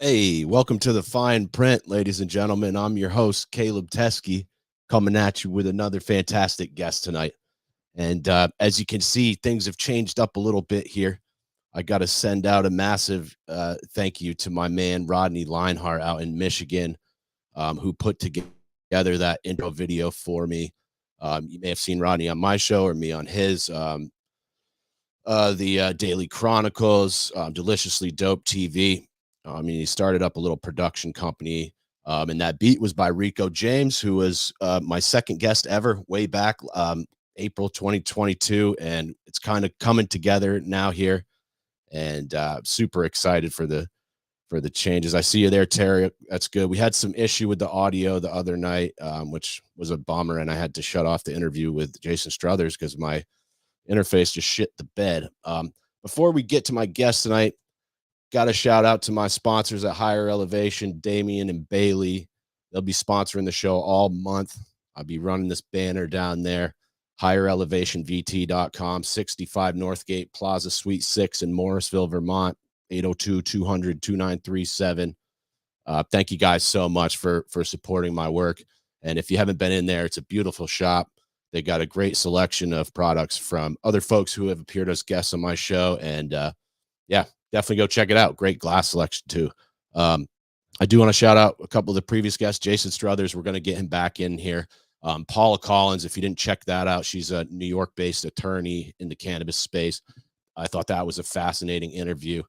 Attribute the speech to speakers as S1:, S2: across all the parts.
S1: Hey, welcome to the Fine Print, ladies and gentlemen. I'm your host, Caleb Teskey, coming at you with another fantastic guest tonight. And as you can see, things have changed up a little bit here. I got to send out a massive thank you to my man, Rodney Leinhart out in Michigan, who put together that intro video for me. You may have seen Rodney on my show or me on his. The Daily Chronicles, Deliciously Dope TV. I mean, he started up a little production company, and that beat was by Rico James, who was my second guest ever way back April 2022, and it's kind of coming together now here, and super excited for the changes. I see you there, Terry. That's good. We had some issue with the audio the other night, which was a bummer, and I had to shut off the interview with Jason Struthers because my interface just shit the bed. Before we get to my guest tonight, got a shout out to my sponsors at Higher Elevation, Damian and Bailey. They'll be sponsoring the show all month. I'll be running this banner down there, higherelevationvt.com, 65 Northgate Plaza, Suite 6 in Morrisville, Vermont, 802-200-2937. Thank you guys so much for supporting my work. And if you haven't been in there, it's a beautiful shop. They got a great selection of products from other folks who have appeared as guests on my show. And yeah, definitely go check it out. Great glass selection too. I do want to shout out a couple of the previous guests. Jason Struthers, we're going to get him back in here. Paula Collins, if you didn't check that out, she's a New York-based attorney in the cannabis space. I thought that was a fascinating interview.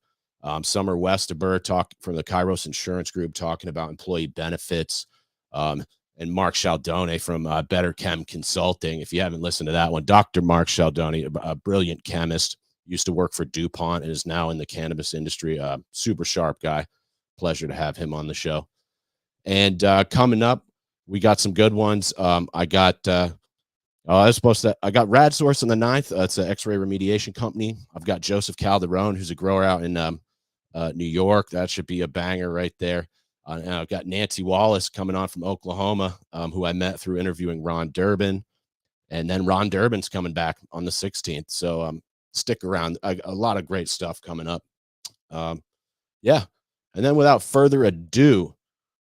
S1: Summer Westerber from the Kairos Insurance Group talking about employee benefits. And Mark Cialdone from Better Chem Consulting. If you haven't listened to that one, Dr. Mark Cialdone, a brilliant chemist, used to work for DuPont and is now in the cannabis industry. Super sharp guy. Pleasure to have him on the show. And coming up, we got some good ones. I got Rad Source on the 9th. It's an X-ray remediation company. I've got Joseph Calderon, who's a grower out in New York. That should be a banger right there. And I've got Nancy Wallace coming on from Oklahoma, who I met through interviewing Ron Durbin. And then Ron Durbin's coming back on the 16th. So stick around. A lot of great stuff coming up. Yeah. And then without further ado,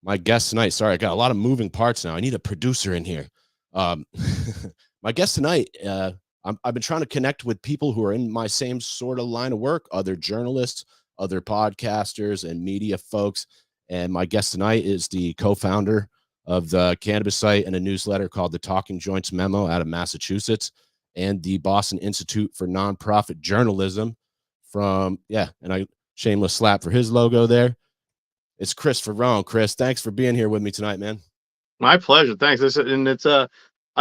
S1: my guest tonight, sorry, I got a lot of moving parts now. I need a producer in here. My guest tonight, I've been trying to connect with people who are in my same sort of line of work, other journalists, other podcasters, and media folks. And my guest tonight is the co-founder of the cannabis site and a newsletter called the Talking Joints Memo out of Massachusetts, and the Boston Institute for Nonprofit Journalism and I shameless slap for his logo there. It's Chris Faraone. Chris, thanks for being here with me tonight, man.
S2: My pleasure. Thanks. I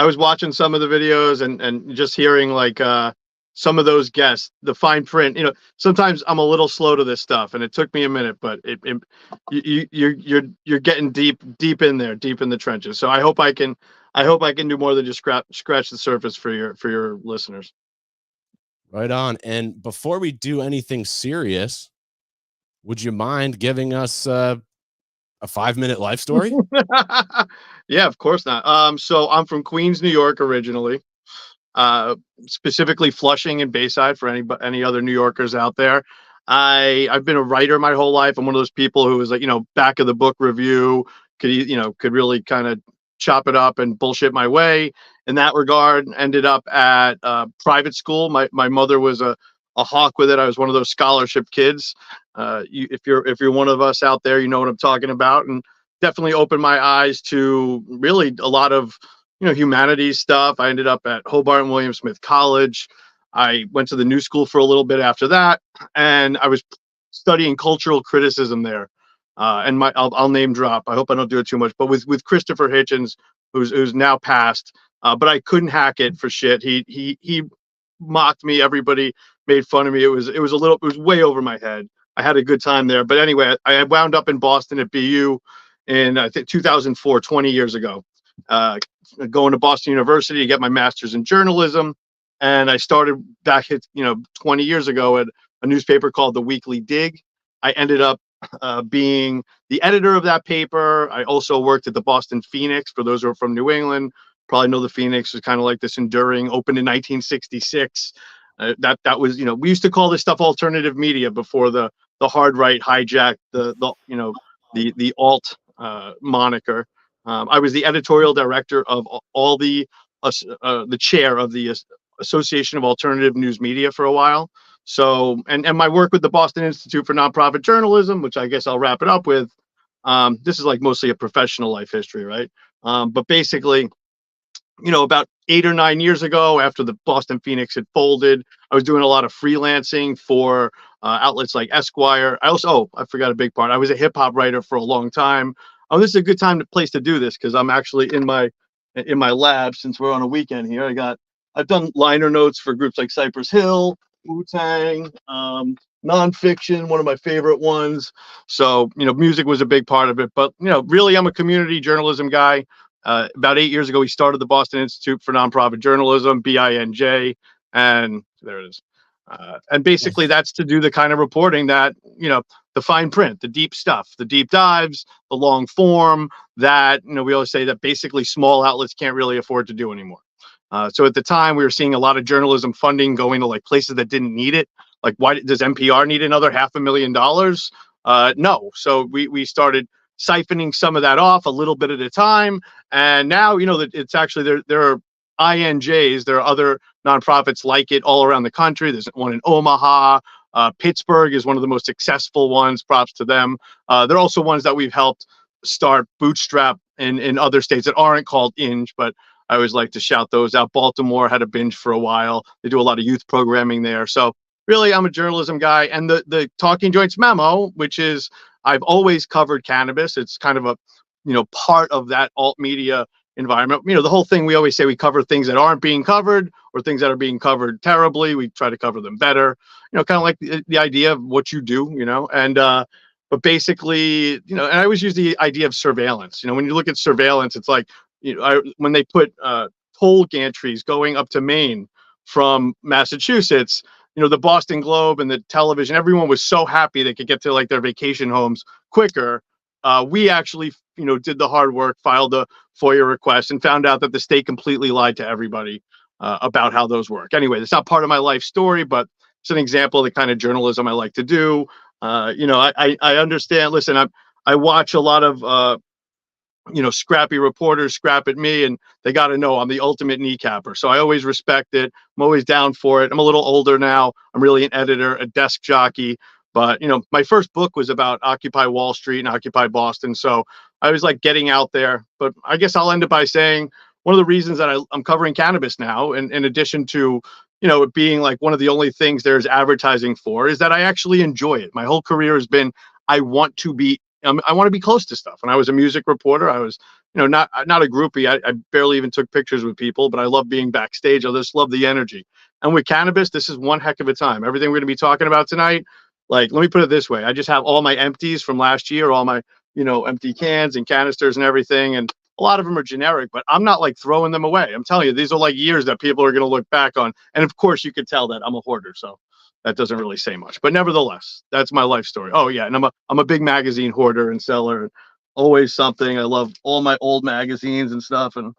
S2: was watching some of the videos and just hearing some of those guests, the fine print. Sometimes I'm a little slow to this stuff, and it took me a minute, but you're getting deep in there, deep in the trenches. So I hope I can do more than just scratch the surface for your listeners.
S1: Right on. And before we do anything serious, would you mind giving us a 5-minute life story?
S2: Yeah, of course not. So I'm from Queens, New York originally. Specifically Flushing and Bayside for any other New Yorkers out there. I've been a writer my whole life. I'm one of those people who was back of the book review, could really kind of chop it up and bullshit my way in that regard. Ended up at private school. My mother was a hawk with it. I was one of those scholarship kids. If you're one of us out there, you know what I'm talking about, and definitely opened my eyes to really a lot of humanities stuff. I ended up at Hobart and William Smith College. I went to the New School for a little bit after that, and I was studying cultural criticism there. And I'll name drop. I hope I don't do it too much, but with Christopher Hitchens, who's now passed. But I couldn't hack it for shit. He mocked me. Everybody made fun of me. It was way over my head. I had a good time there. But anyway, I wound up in Boston at BU in I think 2004, 20 years ago. Going to Boston University to get my master's in journalism. And I started back at 20 years ago at a newspaper called The Weekly Dig. I ended up being the editor of that paper. I also worked at the Boston Phoenix. For those who are from New England, probably know the Phoenix was kind of like this enduring, opened in 1966. That was, we used to call this stuff alternative media before the the hard right hijacked the alt moniker. I was the editorial director of all the chair of the Association of Alternative Newsmedia for a while. So, and my work with the Boston Institute for Nonprofit Journalism, which I guess I'll wrap it up with. This is like mostly a professional life history, right? But basically, about 8 or 9 years ago, after the Boston Phoenix had folded, I was doing a lot of freelancing for outlets like Esquire. I forgot a big part. I was a hip hop writer for a long time. Oh, this is a good place to do this because I'm actually in my lab since we're on a weekend here. I've done liner notes for groups like Cypress Hill, Wu-Tang, nonfiction, one of my favorite ones. So, music was a big part of it. But, really, I'm a community journalism guy. About 8 years ago, we started the Boston Institute for Nonprofit Journalism, BINJ, and there it is. And basically, that's to do the kind of reporting that, the fine print, the deep stuff, the deep dives, the long form that, we always say that basically small outlets can't really afford to do anymore. So at the time, we were seeing a lot of journalism funding going to like places that didn't need it. Like, why does NPR need another $500,000? No. So we started siphoning some of that off a little bit at a time. And now, that it's actually there are INJs, there are other nonprofits like it all around the country. There's one in Omaha. Pittsburgh is one of the most successful ones. Props to them. They're also ones that we've helped start bootstrap in other states that aren't called INJ, but I always like to shout those out. Baltimore had a binge for a while. They do a lot of youth programming there. So really, I'm a journalism guy. And the Talking Joints Memo, which is I've always covered cannabis. It's kind of a part of that alt media environment. The whole thing, we always say we cover things that aren't being covered or things that are being covered terribly. We try to cover them better. Kind of like the idea of what you do. And but basically, and I always use the idea of surveillance. When you look at surveillance, it's like when they put toll gantries going up to Maine from Massachusetts, the Boston Globe and the television, everyone was so happy they could get to like their vacation homes quicker. We actually, did the hard work, filed a FOIA request, and found out that the state completely lied to everybody about how those work. Anyway, it's not part of my life story, but it's an example of the kind of journalism I like to do. I understand. Listen, I watch a lot of scrappy reporters scrap at me, and they got to know I'm the ultimate kneecapper. So I always respect it. I'm always down for it. I'm a little older now. I'm really an editor, a desk jockey. But, my first book was about Occupy Wall Street and Occupy Boston. So I was like getting out there. But I guess I'll end it by saying one of the reasons that I'm covering cannabis now, in addition to, it being like one of the only things there's advertising for, is that I actually enjoy it. My whole career has been, I want to be close to stuff. When I was a music reporter, I was, not a groupie. I barely even took pictures with people, but I love being backstage. I just love the energy. And with cannabis, this is one heck of a time. Everything we're going to be talking about tonight, like, let me put it this way. I just have all my empties from last year, all my, empty cans and canisters and everything. And a lot of them are generic, but I'm not like throwing them away. I'm telling you, these are like years that people are going to look back on. And of course, you could tell that I'm a hoarder. So that doesn't really say much, but nevertheless, that's my life story. Oh yeah, and I'm a big magazine hoarder and seller. Always something. I love all my old magazines and stuff, and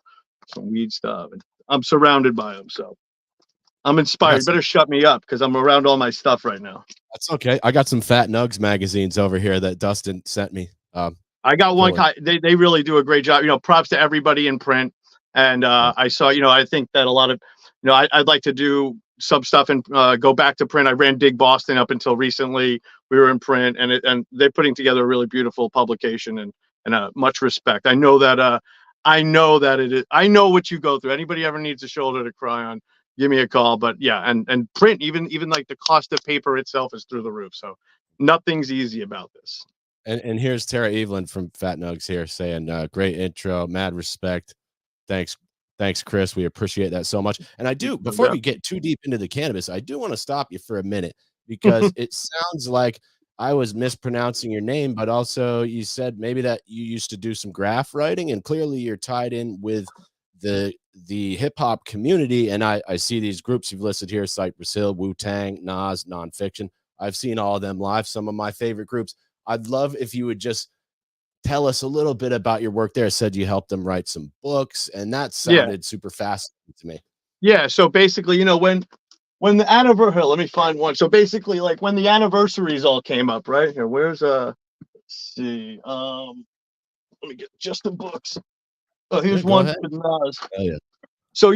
S2: some weed stuff. And I'm surrounded by them, so I'm inspired. Better shut me up because I'm around all my stuff right now.
S1: That's okay. I got some Fat Nugs magazines over here that Dustin sent me.
S2: I got one. They really do a great job. Props to everybody in print. And I saw. I think that a lot of, I'd like to do some stuff and go back to print. I ran DigBoston up until recently. We were in print, and they're putting together a really beautiful publication, and much respect. I know that it is. I know what you go through. Anybody ever needs a shoulder to cry on, give me a call. But yeah, and print, even like the cost of paper itself is through the roof. So nothing's easy about this.
S1: And here's Tara Evelyn from Fat Nugs here saying, great intro, mad respect. Thanks, Chris. We appreciate that so much. And I do, before we get too deep into the cannabis, I do want to stop you for a minute because it sounds like I was mispronouncing your name, but also you said maybe that you used to do some graph writing, and clearly you're tied in with the hip hop community. And I see these groups you've listed here: Cypress Hill, Wu-Tang, Nas, Nonfiction. I've seen all of them live. Some of my favorite groups. I'd love if you would just tell us a little bit about your work there. I said you helped them write some books, and that sounded super fascinating to me.
S2: Yeah. So basically, when when the anniversary, let me find one. So basically, like when the anniversaries all came up, right here. Where's let's see. Let me get just the books. Oh,
S1: Yeah,
S2: here's
S1: go
S2: one
S1: ahead.
S2: with Nas.
S1: Oh yeah.
S2: So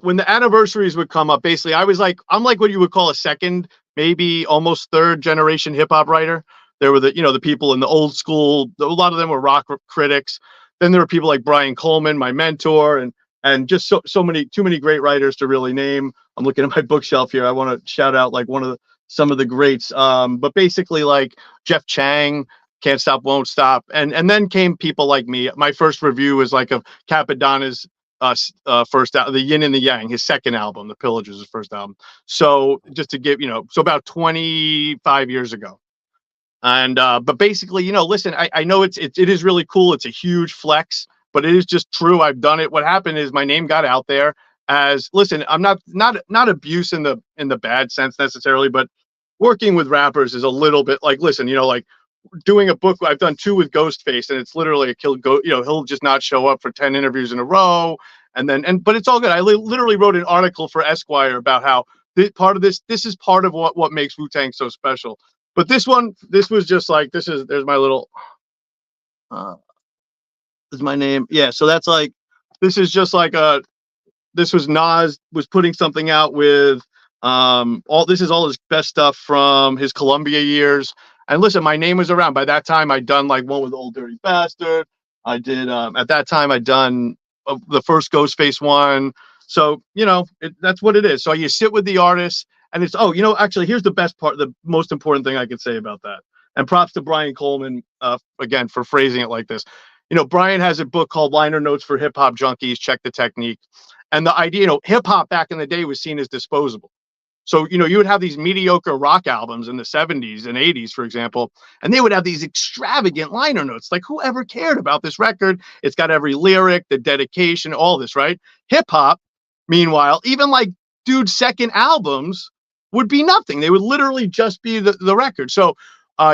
S2: when the anniversaries would come up, basically I'm like what you would call a second, maybe almost third generation hip hop writer. There were the people in the old school. A lot of them were rock critics. Then there were people like Brian Coleman, my mentor, and just so many too many great writers to really name. I'm looking at my bookshelf here. I want to shout out like some of the greats. But basically like Jeff Chang, Can't Stop Won't Stop, and then came people like me. My first review was like of Capadonna's the Yin and the Yang, his second album. The Pillage was his first album. So just to give so about 25 years ago. And but basically, listen, I know it is really cool. It's a huge flex, but it is just true. I've done it. What happened is my name got out there as, listen, I'm not abuse in the bad sense necessarily, but working with rappers is a little bit like, listen, like doing a book. I've done 2 with Ghostface, and it's literally a kill go. He'll just not show up for 10 interviews in a row, but it's all good. I literally wrote an article for Esquire about how this is part of what makes Wu-Tang so special. But this was just like, there's my little, this is my name. Yeah. So that's like, this is just like this was Nas was putting something out with, this is all his best stuff from his Columbia years. And listen, my name was around. By that time, I'd done like one with Old Dirty Bastard. I did, at that time, I'd done the first Ghostface one. So, that's what it is. So you sit with the artist, and it's, actually, here's the best part, the most important thing I could say about that. And props to Brian Coleman, again, for phrasing it like this. Brian has a book called Liner Notes for Hip Hop Junkies, Check the Technique. And the idea, hip hop back in the day was seen as disposable. So, you would have these mediocre rock albums in the 70s and 80s, for example, and they would have these extravagant liner notes. Like, whoever cared about this record? It's got every lyric, the dedication, all this, right? Hip hop, meanwhile, even like dude's second albums would be nothing. They would literally just be the record. So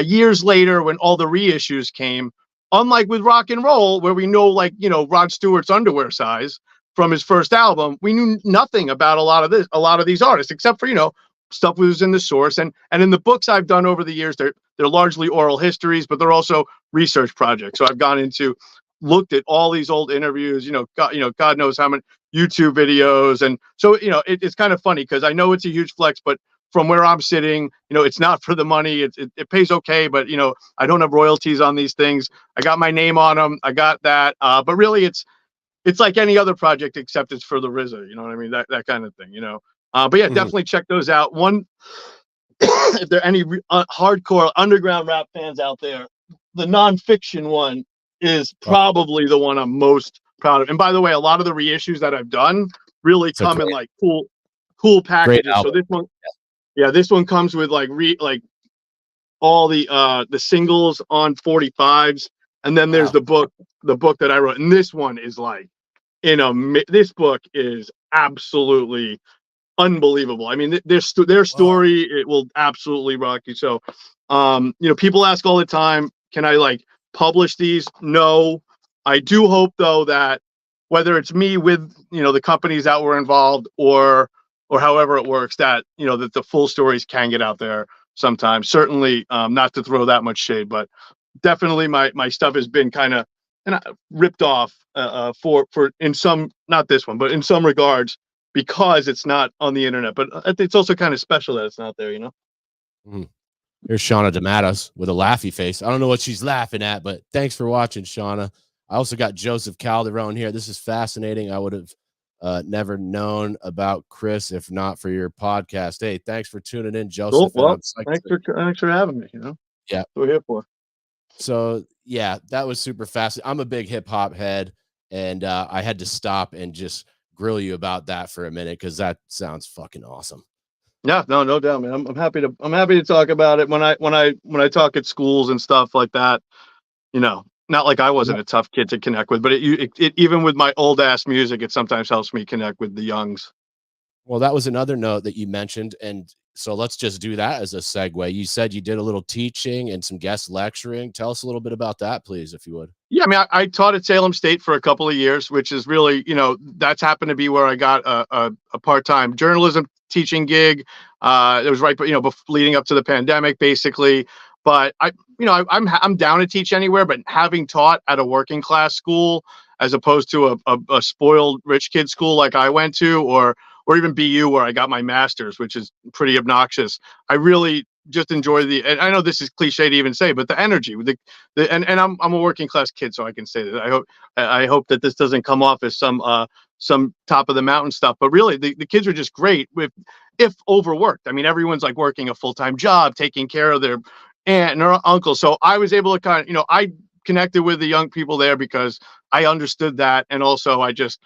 S2: years later, when all the reissues came, unlike with rock and roll, where we know, like, Rod Stewart's underwear size from his first album, we knew nothing about a lot of these artists, except for, stuff was in the source. And in the books I've done over the years, they're largely oral histories, but they're also research projects. So I've looked at all these old interviews, God knows how many YouTube videos. And so, it's kind of funny because I know it's a huge flex, but from where I'm sitting, it's not for the money. It pays okay, but I don't have royalties on these things. I got my name on them. I got that. But really it's like any other project, except it's for the RZA, you know what I mean? That kind of thing, but yeah, definitely check those out. One, if there are any hardcore underground rap fans out there, the nonfiction one is probably the one I'm most proud of. And by the way, a lot of the reissues that I've done really come in like cool packages. So this one, this one comes with like all the singles on 45s, and then there's the book that I wrote, and this one is like this book is absolutely unbelievable. I mean, their story, it will absolutely rock you. So, people ask all the time, can I like publish these? No, I do hope though that whether it's me with the companies that were involved or however it works, that that the full stories can get out there sometimes. Certainly, not to throw that much shade, but definitely my stuff has been kind of ripped off for in some, not this one, but in some regards, because it's not on the internet. But it's also kind of special that it's not there,
S1: Here's Shauna DeMattos with a laughy face. I don't know what she's laughing at, but thanks for watching, Shauna. I also got Joseph Calderon here. This is fascinating. I would have never known about Chris if not for your podcast. Hey, thanks for tuning in, Joseph.
S2: Cool. Well, thanks for having me.
S1: Yeah,
S2: that's what we're here for.
S1: So yeah, that was super fast. I'm a big hip hop head, and I had to stop and just grill you about that for a minute because that sounds fucking awesome.
S2: Yeah, no doubt, man. I'm happy to talk about it when I talk at schools and stuff like that. Not like I wasn't a tough kid to connect with, but it even with my old ass music, it sometimes helps me connect with the youngs.
S1: Well, that was another note that you mentioned, and so let's just do that as a segue. You said you did a little teaching and some guest lecturing. Tell us a little bit about that, please, if you would.
S2: Yeah, I mean, I taught at Salem State for a couple of years, which is really, that's happened to be where I got a part-time journalism teaching gig. It was right, leading up to the pandemic, basically. But I'm down to teach anywhere. But having taught at a working class school as opposed to a spoiled rich kid school like I went to, or even BU where I got my master's, which is pretty obnoxious. I really just enjoy and I know this is cliche to even say, but the energy, and I'm a working class kid, so I can say that. I hope that this doesn't come off as some top of the mountain stuff, but really the kids are just great if overworked. I mean, everyone's like working a full-time job, taking care of their aunt and her uncle. So I was able to I connected with the young people there because I understood that, and also I just,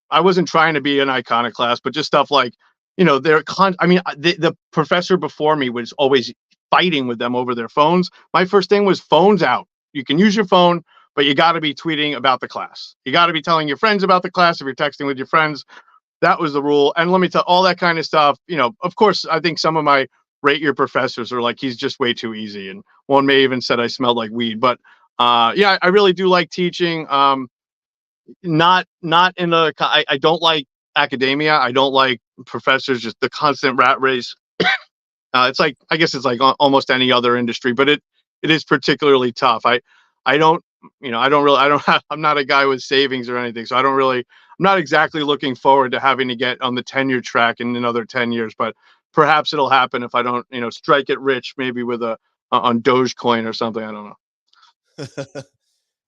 S2: I wasn't trying to be an iconoclast, but just stuff like, the professor before me was always fighting with them over their phones. My first thing was phones out. You can use your phone, but you got to be tweeting about the class. You got to be telling your friends about the class if you're texting with your friends. That was the rule. And let me tell all that kind of stuff. Of course, I think some of my rate your professors are like, he's just way too easy. And one may even said I smelled like weed. But I really do like teaching. Not in I don't like academia. I don't like professors, just the constant rat race. It's like, I guess it's like almost any other industry, but it is particularly tough. I'm not a guy with savings or anything. So I'm not exactly looking forward to having to get on the tenure track in another 10 years, but perhaps it'll happen if I don't, strike it rich, maybe with on Dogecoin or something. I don't know.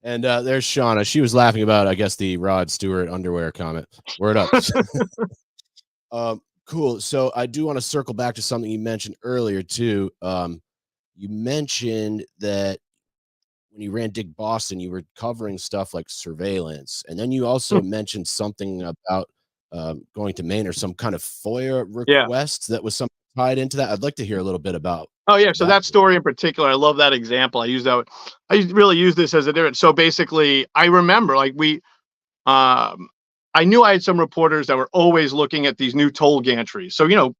S1: And there's Shauna. She was laughing about, I guess, the Rod Stewart underwear comment. Word up. Cool. So I do want to circle back to something you mentioned earlier too. You mentioned that when you ran DigBoston, you were covering stuff like surveillance, and then you also mentioned something about going to Maine or some kind of FOIA request that was something tied into that. I'd like to hear a little bit about.
S2: Oh yeah, so that story in particular, I love that example. I really use this as a different. So basically, I remember like I knew I had some reporters that were always looking at these new toll gantries. So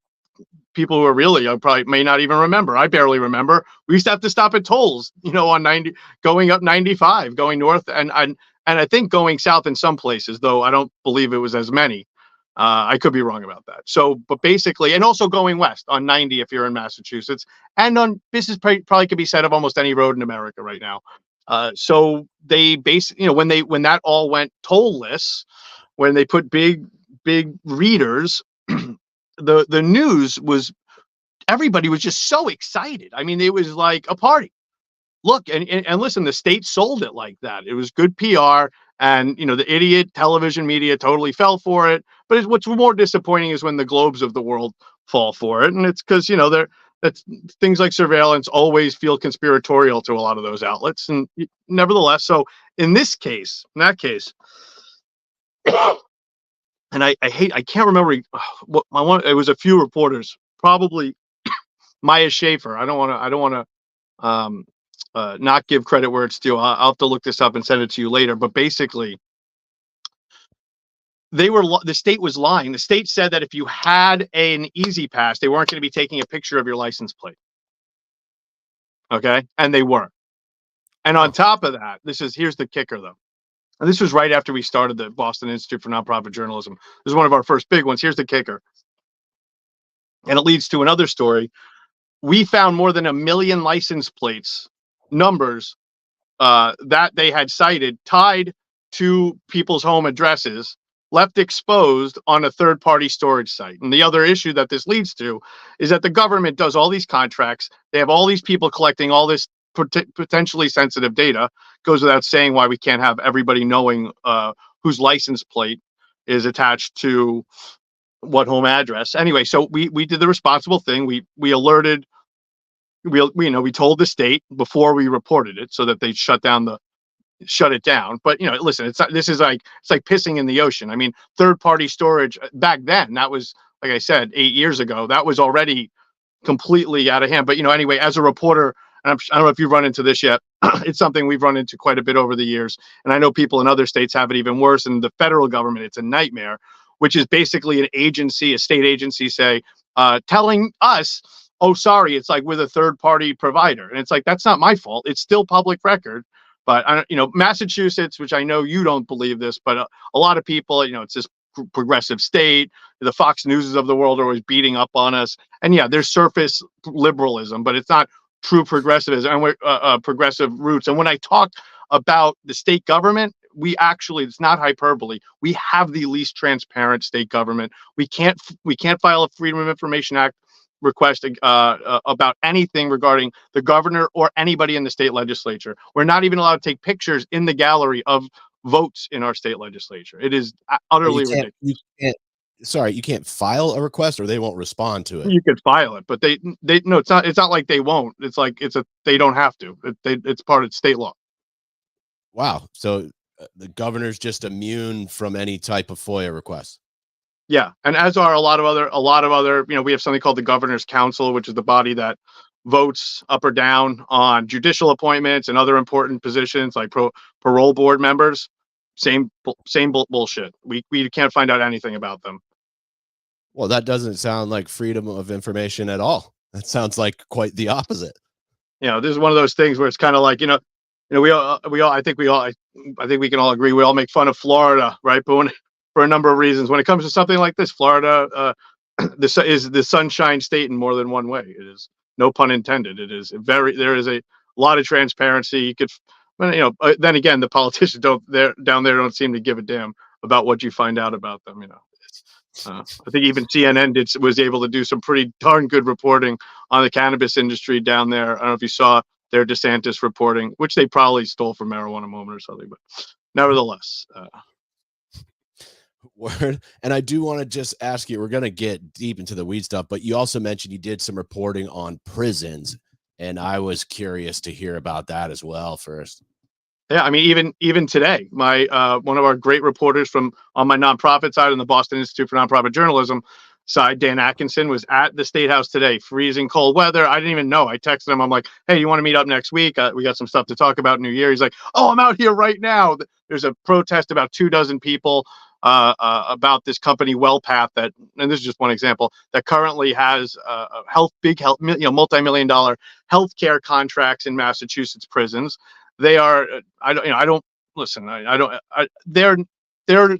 S2: people who are really young probably may not even remember. I barely remember. We used to have to stop at tolls, on 90, going up 95, going north, and I think going south in some places, though I don't believe it was as many. I could be wrong about that. So, but basically, and also going west on 90 if you're in Massachusetts, and this is probably could be said of almost any road in America right now. So they basically, when that all went toll-less, when they put big readers, the news was, everybody was just so excited. I mean, it was like a party. Look, and listen, the state sold it like that. It was good PR, and the idiot television media totally fell for it. But what's more disappointing is when the Globes of the world fall for it, and it's because that's things like surveillance always feel conspiratorial to a lot of those outlets, and nevertheless. So in that case, and I can't remember what it was. A few reporters, probably Maya Schaefer. I don't want to not give credit where it's due. I'll have to look this up and send it to you later. But basically, the state was lying. The state said that if you had an Easy Pass, they weren't going to be taking a picture of your license plate. Okay, and they were. And on top of that, here's the kicker though. And this was right after we started the Boston Institute for Nonprofit Journalism. This is one of our first big ones. Here's the kicker. And it leads to another story. We found more than 1 million license plates numbers that they had cited tied to people's home addresses, left exposed on a third-party storage site. And the other issue that this leads to is that the government does all these contracts. They have all these people collecting all this potentially sensitive data. Goes without saying why we can't have everybody knowing whose license plate is attached to what home address. Anyway, so we did the responsible thing. We alerted. We told the state before we reported it so that they shut it down. But listen, it's like pissing in the ocean. I mean, third-party storage back then, that was, like I said, 8 years ago, that was already completely out of hand. But anyway, as a reporter, and I don't know if you've run into this yet, it's something we've run into quite a bit over the years. And I know people in other states have it even worse. And the federal government, it's a nightmare, which is basically a state agency telling us, oh, sorry, it's like with a third-party provider. And it's like, that's not my fault. It's still public record. But Massachusetts, which I know you don't believe this, but a lot of people, it's this progressive state. The Fox Newses of the world are always beating up on us. And yeah, there's surface liberalism, but it's not true progressivism and we're progressive roots. And when I talk about the state government, we actually, it's not hyperbole. We have the least transparent state government. We can't file a Freedom of Information Act request about anything regarding the governor or anybody in the state legislature. We're not even allowed to take pictures in the gallery of votes in our state legislature. It is utterly ridiculous.
S1: You can't file a request, or they won't respond to it.
S2: You could file it, but they no, it's not like they won't. It's like they don't have to. It's part of state law.
S1: Wow. So the governor's just immune from any type of FOIA request.
S2: Yeah, and as are a lot of other, we have something called the Governor's Council, which is the body that votes up or down on judicial appointments and other important positions like parole board members. Same bullshit. We can't find out anything about them.
S1: Well, that doesn't sound like freedom of information at all. That sounds like quite the opposite.
S2: This is one of those things where it's kind of like, I think we can all agree. We all make fun of Florida, right? But for a number of reasons, when it comes to something like this, Florida, this is the sunshine state in more than one way. It is, no pun intended. It is there is a lot of transparency. You could, then again, the politicians down there don't seem to give a damn about what you find out about them. I think even CNN was able to do some pretty darn good reporting on the cannabis industry down there. I don't know if you saw their DeSantis reporting, which they probably stole from Marijuana Moment or something, but nevertheless.
S1: Word. And I do want to just ask you, we're going to get deep into the weed stuff, but you also mentioned you did some reporting on prisons, and I was curious to hear about that as well first.
S2: Yeah, I mean, even today, my one of our great reporters on my nonprofit side on the Boston Institute for Nonprofit Journalism side, Dan Atkinson, was at the State House today, freezing cold weather. I didn't even know. I texted him. I'm like, hey, you want to meet up next week? We got some stuff to talk about New Year. He's like, oh, I'm out here right now. There's a protest, about 24 people about this company WellPath and this is just one example, that currently has big health, multi-million-dollar healthcare contracts in Massachusetts prisons. They are, there's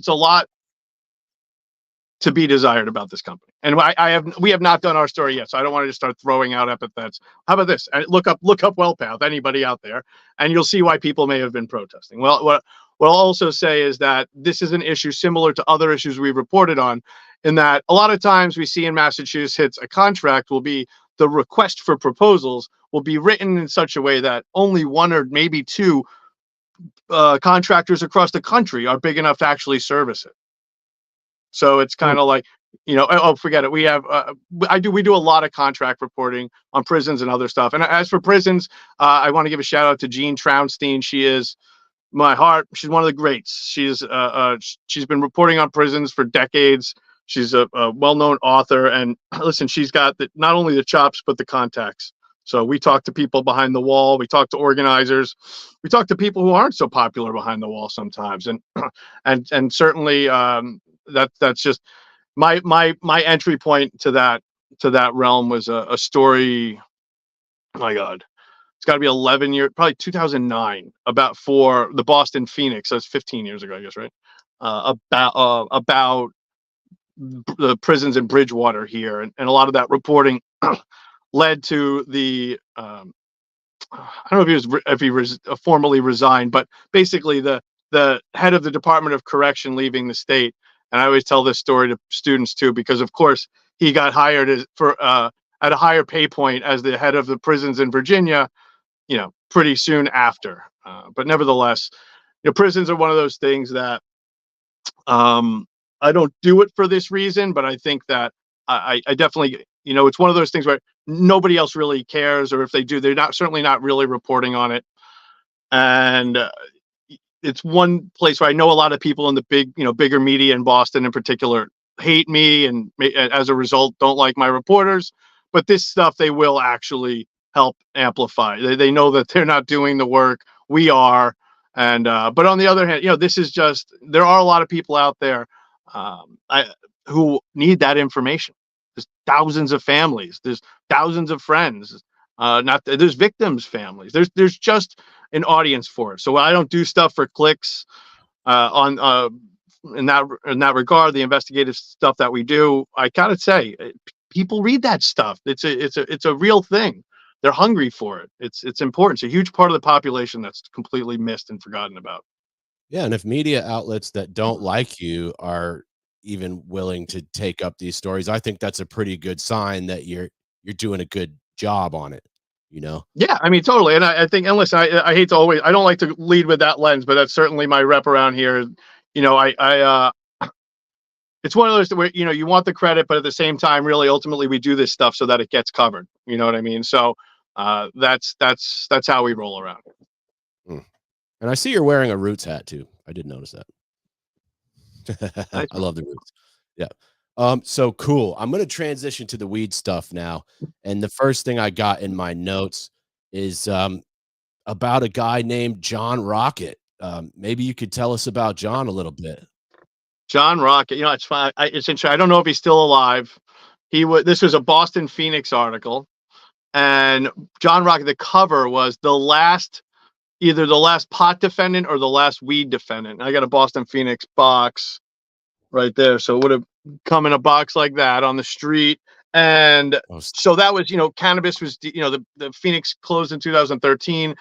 S2: a lot to be desired about this company. And we have not done our story yet, so I don't want to just start throwing out epithets. How about this? Look up WellPath, anybody out there, and you'll see why people may have been protesting. Well, what I'll also say is that this is an issue similar to other issues we've reported on, in that a lot of times we see in Massachusetts, a contract will be, the request for proposals will be written in such a way that only one or maybe two contractors across the country are big enough to actually service it. So it's kind of like, forget it. We have, we do a lot of contract reporting on prisons and other stuff. And as for prisons, I want to give a shout out to Jean Traunstein. She is my heart. She's one of the greats. She's been reporting on prisons for decades. She's a well-known author, and listen, she's got not only the chops, but the contacts. So we talk to people behind the wall. We talk to organizers. We talk to people who aren't so popular behind the wall sometimes. And certainly that's just my entry point to that realm was a story. Oh my God, it's got to be 11 years, probably 2009, for the Boston Phoenix. That's 15 years ago, I guess, right? About the prisons in Bridgewater here, and a lot of that reporting led to the I don't know if he formally resigned, but basically the head of the Department of Correction leaving the state. And I always tell this story to students too, because of course he got hired at a higher pay point as the head of the prisons in Virginia, pretty soon after. But nevertheless, prisons are one of those things that I don't do it for this reason, but I think that I definitely, it's one of those things where nobody else really cares, or if they do, they're certainly not really reporting on it. And it's one place where I know a lot of people in the bigger media in Boston in particular hate me, and as a result don't like my reporters. But this stuff they will actually help amplify. They know that they're not doing the work, we are. And but on the other hand, this is just, there are a lot of people out there who need that information. There's thousands of families. There's thousands of friends. There's victims' families. There's just an audience for it. So I don't do stuff for clicks in that regard, the investigative stuff that we do, I gotta say, people read that stuff. It's a real thing. They're hungry for it. It's important. It's a huge part of the population that's completely missed and forgotten about.
S1: Yeah, and if media outlets that don't like you are even willing to take up these stories, I think that's a pretty good sign that you're doing a good job on it, you know?
S2: Yeah, I mean, totally. And I think, and listen, I hate to always, I don't like to lead with that lens, but that's certainly my rep around here. You know, it's one of those where, you know, you want the credit, but at the same time, really, ultimately, we do this stuff so that it gets covered. You know what I mean? So that's how we roll around.
S1: Mm. And I see you're wearing a Roots hat too. I did notice that.
S2: Nice.
S1: I love the Roots. Yeah. So cool. I'm going to transition to the weed stuff now. And the first thing I got in my notes is about a guy named John Rocket. Maybe you could tell us about John a little bit.
S2: John Rocket, you know, it's fine. It's interesting. I don't know if he's still alive. This was a Boston Phoenix article, and John Rocket, the cover was either the last pot defendant or the last weed defendant. I got a Boston Phoenix box right there. So it would have come in a box like that on the street. And so that was, you know, cannabis was, you know, the Phoenix closed in 2013.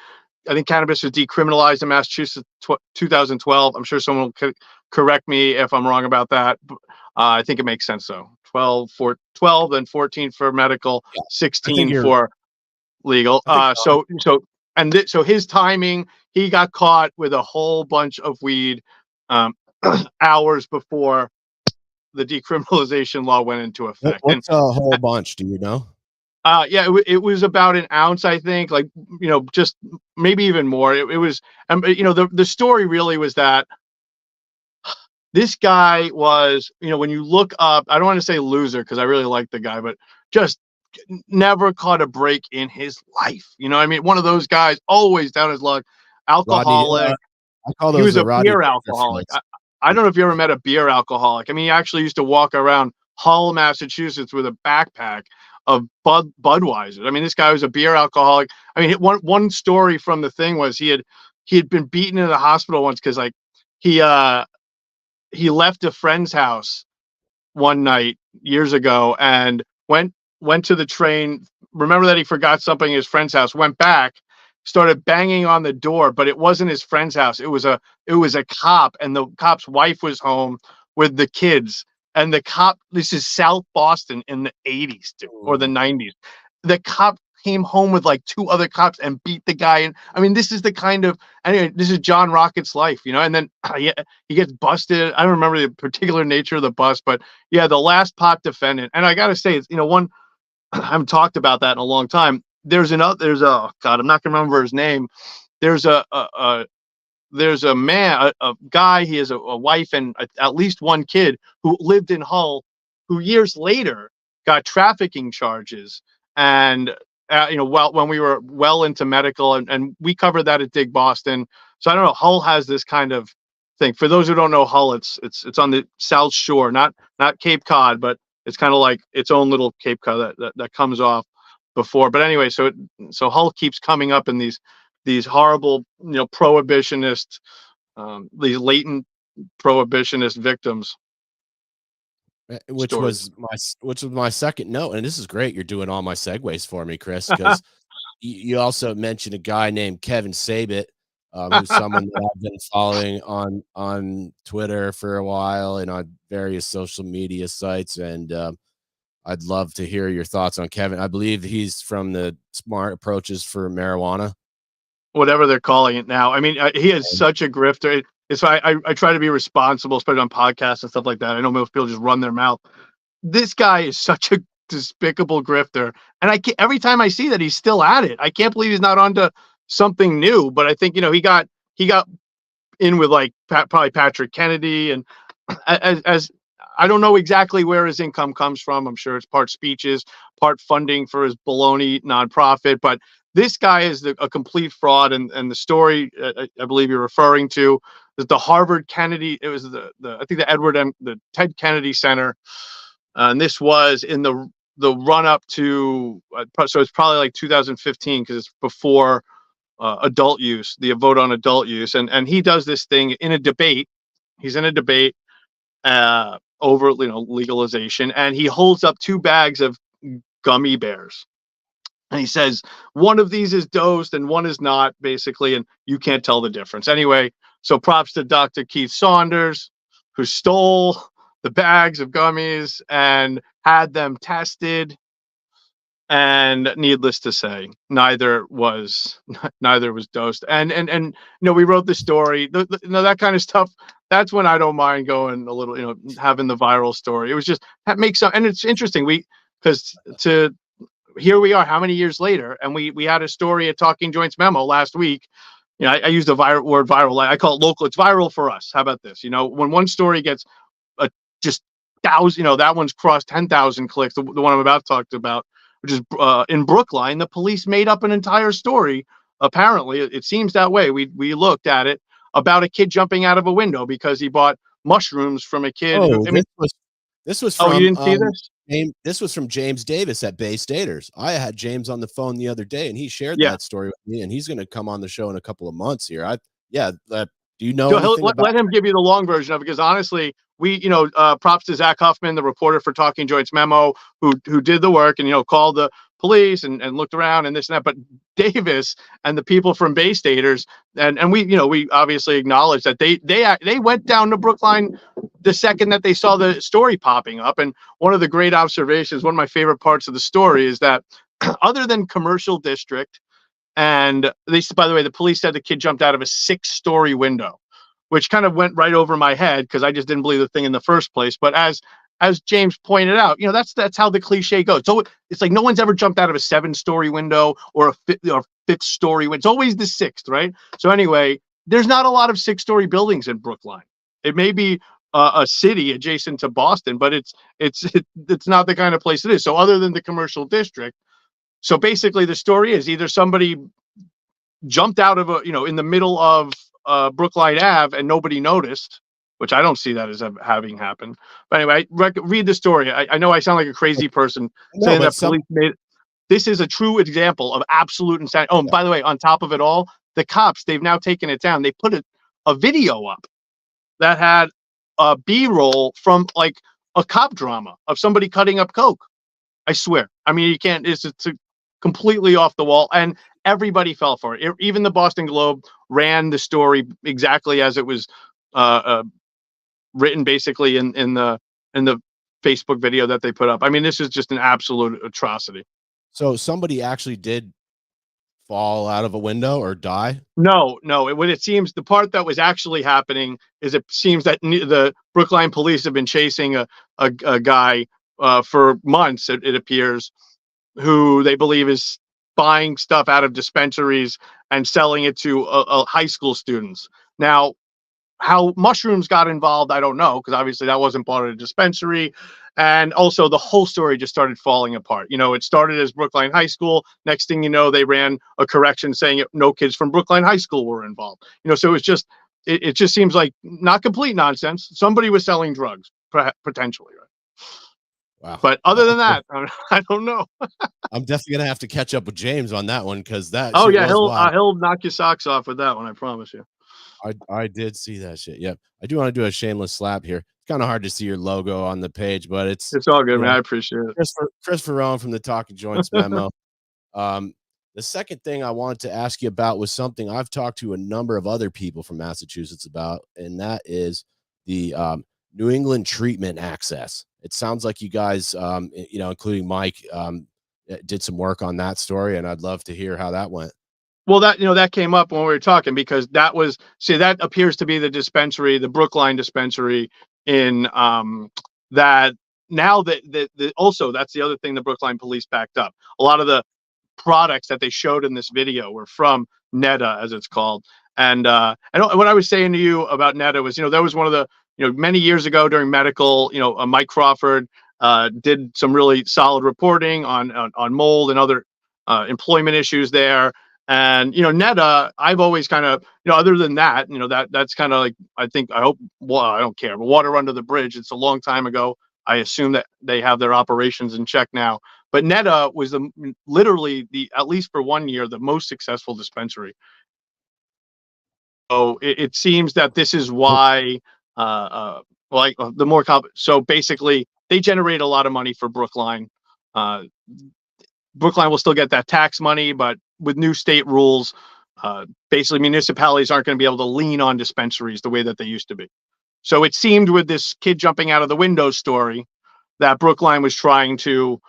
S2: I think cannabis was decriminalized in Massachusetts 2012. I'm sure someone will correct me if I'm wrong about that. I think it makes sense though. 12, then 14 for medical, 16 for legal. So his timing, he got caught with a whole bunch of weed hours before the decriminalization law went into effect.
S1: What's a whole bunch? Do you know?
S2: Yeah, it was about an ounce, I think, like, you know, just maybe even more. It was, you know, the story really was that this guy was, you know, when you look up, I don't want to say loser because I really like the guy, but just never caught a break in his life. You know, I mean, one of those guys always down his luck, alcoholic.
S1: I call those
S2: he was a
S1: Rodney
S2: beer alcoholic. I don't know if you ever met a beer alcoholic. I mean, he actually used to walk around Hull, Massachusetts with a backpack of Budweiser. I mean, this guy was a beer alcoholic. I mean, one story from the thing was he had been beaten in the hospital once because like he left a friend's house one night years ago and went to the train. Remember that he forgot something in his friend's house, went back, started banging on the door, but it wasn't his friend's house. It was a cop, and the cop's wife was home with the kids. And the cop, this is South Boston in the 80s or the 90s. The cop came home with like two other cops and beat the guy. And I mean, this is the kind of, anyway, this is John Rocket's life, you know, and then he gets busted. I don't remember the particular nature of the bust, but yeah, the last pot defendant. And I got to say, it's, you know, one, I haven't talked about that in a long time. There's oh God, I'm not gonna remember his name. There's a man, a guy, he has a wife and at least one kid who lived in Hull, who years later got trafficking charges. And, you know, when we were well into medical, and we covered that at DigBoston. So I don't know, Hull has this kind of thing. For those who don't know Hull, it's on the South Shore, not Cape Cod, but it's kind of like its own little Cape Cod that comes off before. But anyway, so Hull keeps coming up in these horrible, you know, prohibitionist, these latent prohibitionist victims.
S1: Which was my second note. And this is great. You're doing all my segues for me, Chris, because you also mentioned a guy named Kevin Sabet, who's someone that I've been following on Twitter for a while and on various social media sites. And I'd love to hear your thoughts on Kevin. I believe he's from the Smart Approaches for Marijuana,
S2: whatever they're calling it now. I mean, he is such a grifter. It's why I try to be responsible, especially on podcasts and stuff like that. I know most people just run their mouth. This guy is such a despicable grifter, and every time I see that he's still at it, I can't believe he's not onto something new. But I think, you know, he got in with like probably Patrick Kennedy, and as I don't know exactly where his income comes from. I'm sure it's part speeches, part funding for his baloney nonprofit, but this guy is a complete fraud. And the story I believe you're referring to is the Harvard Kennedy. It was I think the Ted Kennedy Center. And this was in the run up to, so it's probably like 2015 because it's before adult use, the vote on adult use. And he does this thing in a debate. He's in a debate over legalization, and he holds up 2 bags of gummy bears. And he says, one of these is dosed and one is not, basically, and you can't tell the difference. Anyway, so props to Dr. Keith Saunders, who stole the bags of gummies and had them tested. And needless to say, neither was dosed. And we wrote the story. That kind of stuff. That's when I don't mind going a little, having the viral story. It was just that makes and it's interesting. Here we are, how many years later, and we had a story at Talking Joints Memo last week. I used the word viral. I call it local. It's viral for us. How about this? When one story gets just 1,000, that one's crossed 10,000 clicks. The one I'm about to talk about, which is in Brookline, the police made up an entire story. Apparently, it seems that way. We looked at it about a kid jumping out of a window because he bought mushrooms from a kid.
S1: Oh, this was from.
S2: Oh, you didn't see this?
S1: This was from James Davis at Bay Staters. I had James on the phone the other day, and he shared that story with me. And he's going to come on the show in a couple of months here. Do you know?
S2: Let him give you the long version of it, because honestly, props to Zach Huffman, the reporter for Talking Joints Memo, who did the work and called the police and looked around and this and that. But Davis and the people from Bay Staters, and we obviously acknowledge that they went down to Brookline the second that they saw the story popping up. And one of the great observations, one of my favorite parts of the story, is that other than commercial district, and by the way, the police said the kid jumped out of a 6-story window, which kind of went right over my head because I just didn't believe the thing in the first place. But as James pointed out, that's how the cliche goes. So it's like no one's ever jumped out of a 7-story window or a 5th-story window. It's always the 6th, right? So anyway, there's not a lot of 6-story buildings in Brookline. It may be a city adjacent to Boston, but it's not the kind of place it is. So other than the commercial district, so basically the story is either somebody jumped out of in the middle of Brookline Ave and nobody noticed, which I don't see that as having happened. But anyway, read the story. I know I sound like a crazy person saying that police made it. This is a true example of absolute insanity. Oh, and by the way, on top of it all, the cops, they've now taken it down. They put a video up that had a B-roll from like a cop drama of somebody cutting up coke. I swear. I mean, you can't. It's completely off the wall, and everybody fell for it. Even the Boston Globe ran the story exactly as it was written, basically in the Facebook video that they put up. I mean, this is just an absolute atrocity.
S1: So somebody actually did fall out of a window or die?
S2: No. What it seems, the part that was actually happening is it seems that the Brookline police have been chasing a guy for months, it appears, who they believe is buying stuff out of dispensaries and selling it to high school students. Now, how mushrooms got involved, I don't know, because obviously that wasn't part of the dispensary. And also the whole story just started falling apart. It started as Brookline High School. Next thing you know, they ran a correction saying no kids from Brookline High School were involved. So it's just, it just seems like not complete nonsense. Somebody was selling drugs, potentially, right?
S1: Wow.
S2: But other than that, I don't know.
S1: I'm definitely gonna have to catch up with James on that one, because that.
S2: Oh yeah, he'll knock your socks off with that one. I promise you.
S1: I did see that shit. Yep. I do want to do a shameless slap here. It's kind of hard to see your logo on the page, but it's
S2: all good, man. I appreciate it.
S1: Chris Faraone from the Talking Joints Memo. The second thing I wanted to ask you about was something I've talked to a number of other people from Massachusetts about, and that is the New England treatment access. It sounds like you guys, including Mike, did some work on that story, and I'd love to hear how that went.
S2: Well, that came up when we were talking, because that appears to be the dispensary, the Brookline dispensary in that now that also that's the other thing the Brookline police backed up. A lot of the products that they showed in this video were from Netta, as it's called. And what I was saying to you about Netta was, that was one of the, many years ago during medical, Mike Crawford did some really solid reporting on mold and other employment issues there. And, Netta, I've always kind of, other than that, that's kind of like, I hope, well, I don't care, but water under the bridge. It's a long time ago. I assume that they have their operations in check now. But Netta was literally at least for 1 year, the most successful dispensary. So it seems that this is why like the more so basically they generate a lot of money for Brookline. Uh, Brookline will still get that tax money, but with new state rules, basically municipalities aren't going to be able to lean on dispensaries the way that they used to be. So it seemed with this kid jumping out of the window story that Brookline was trying to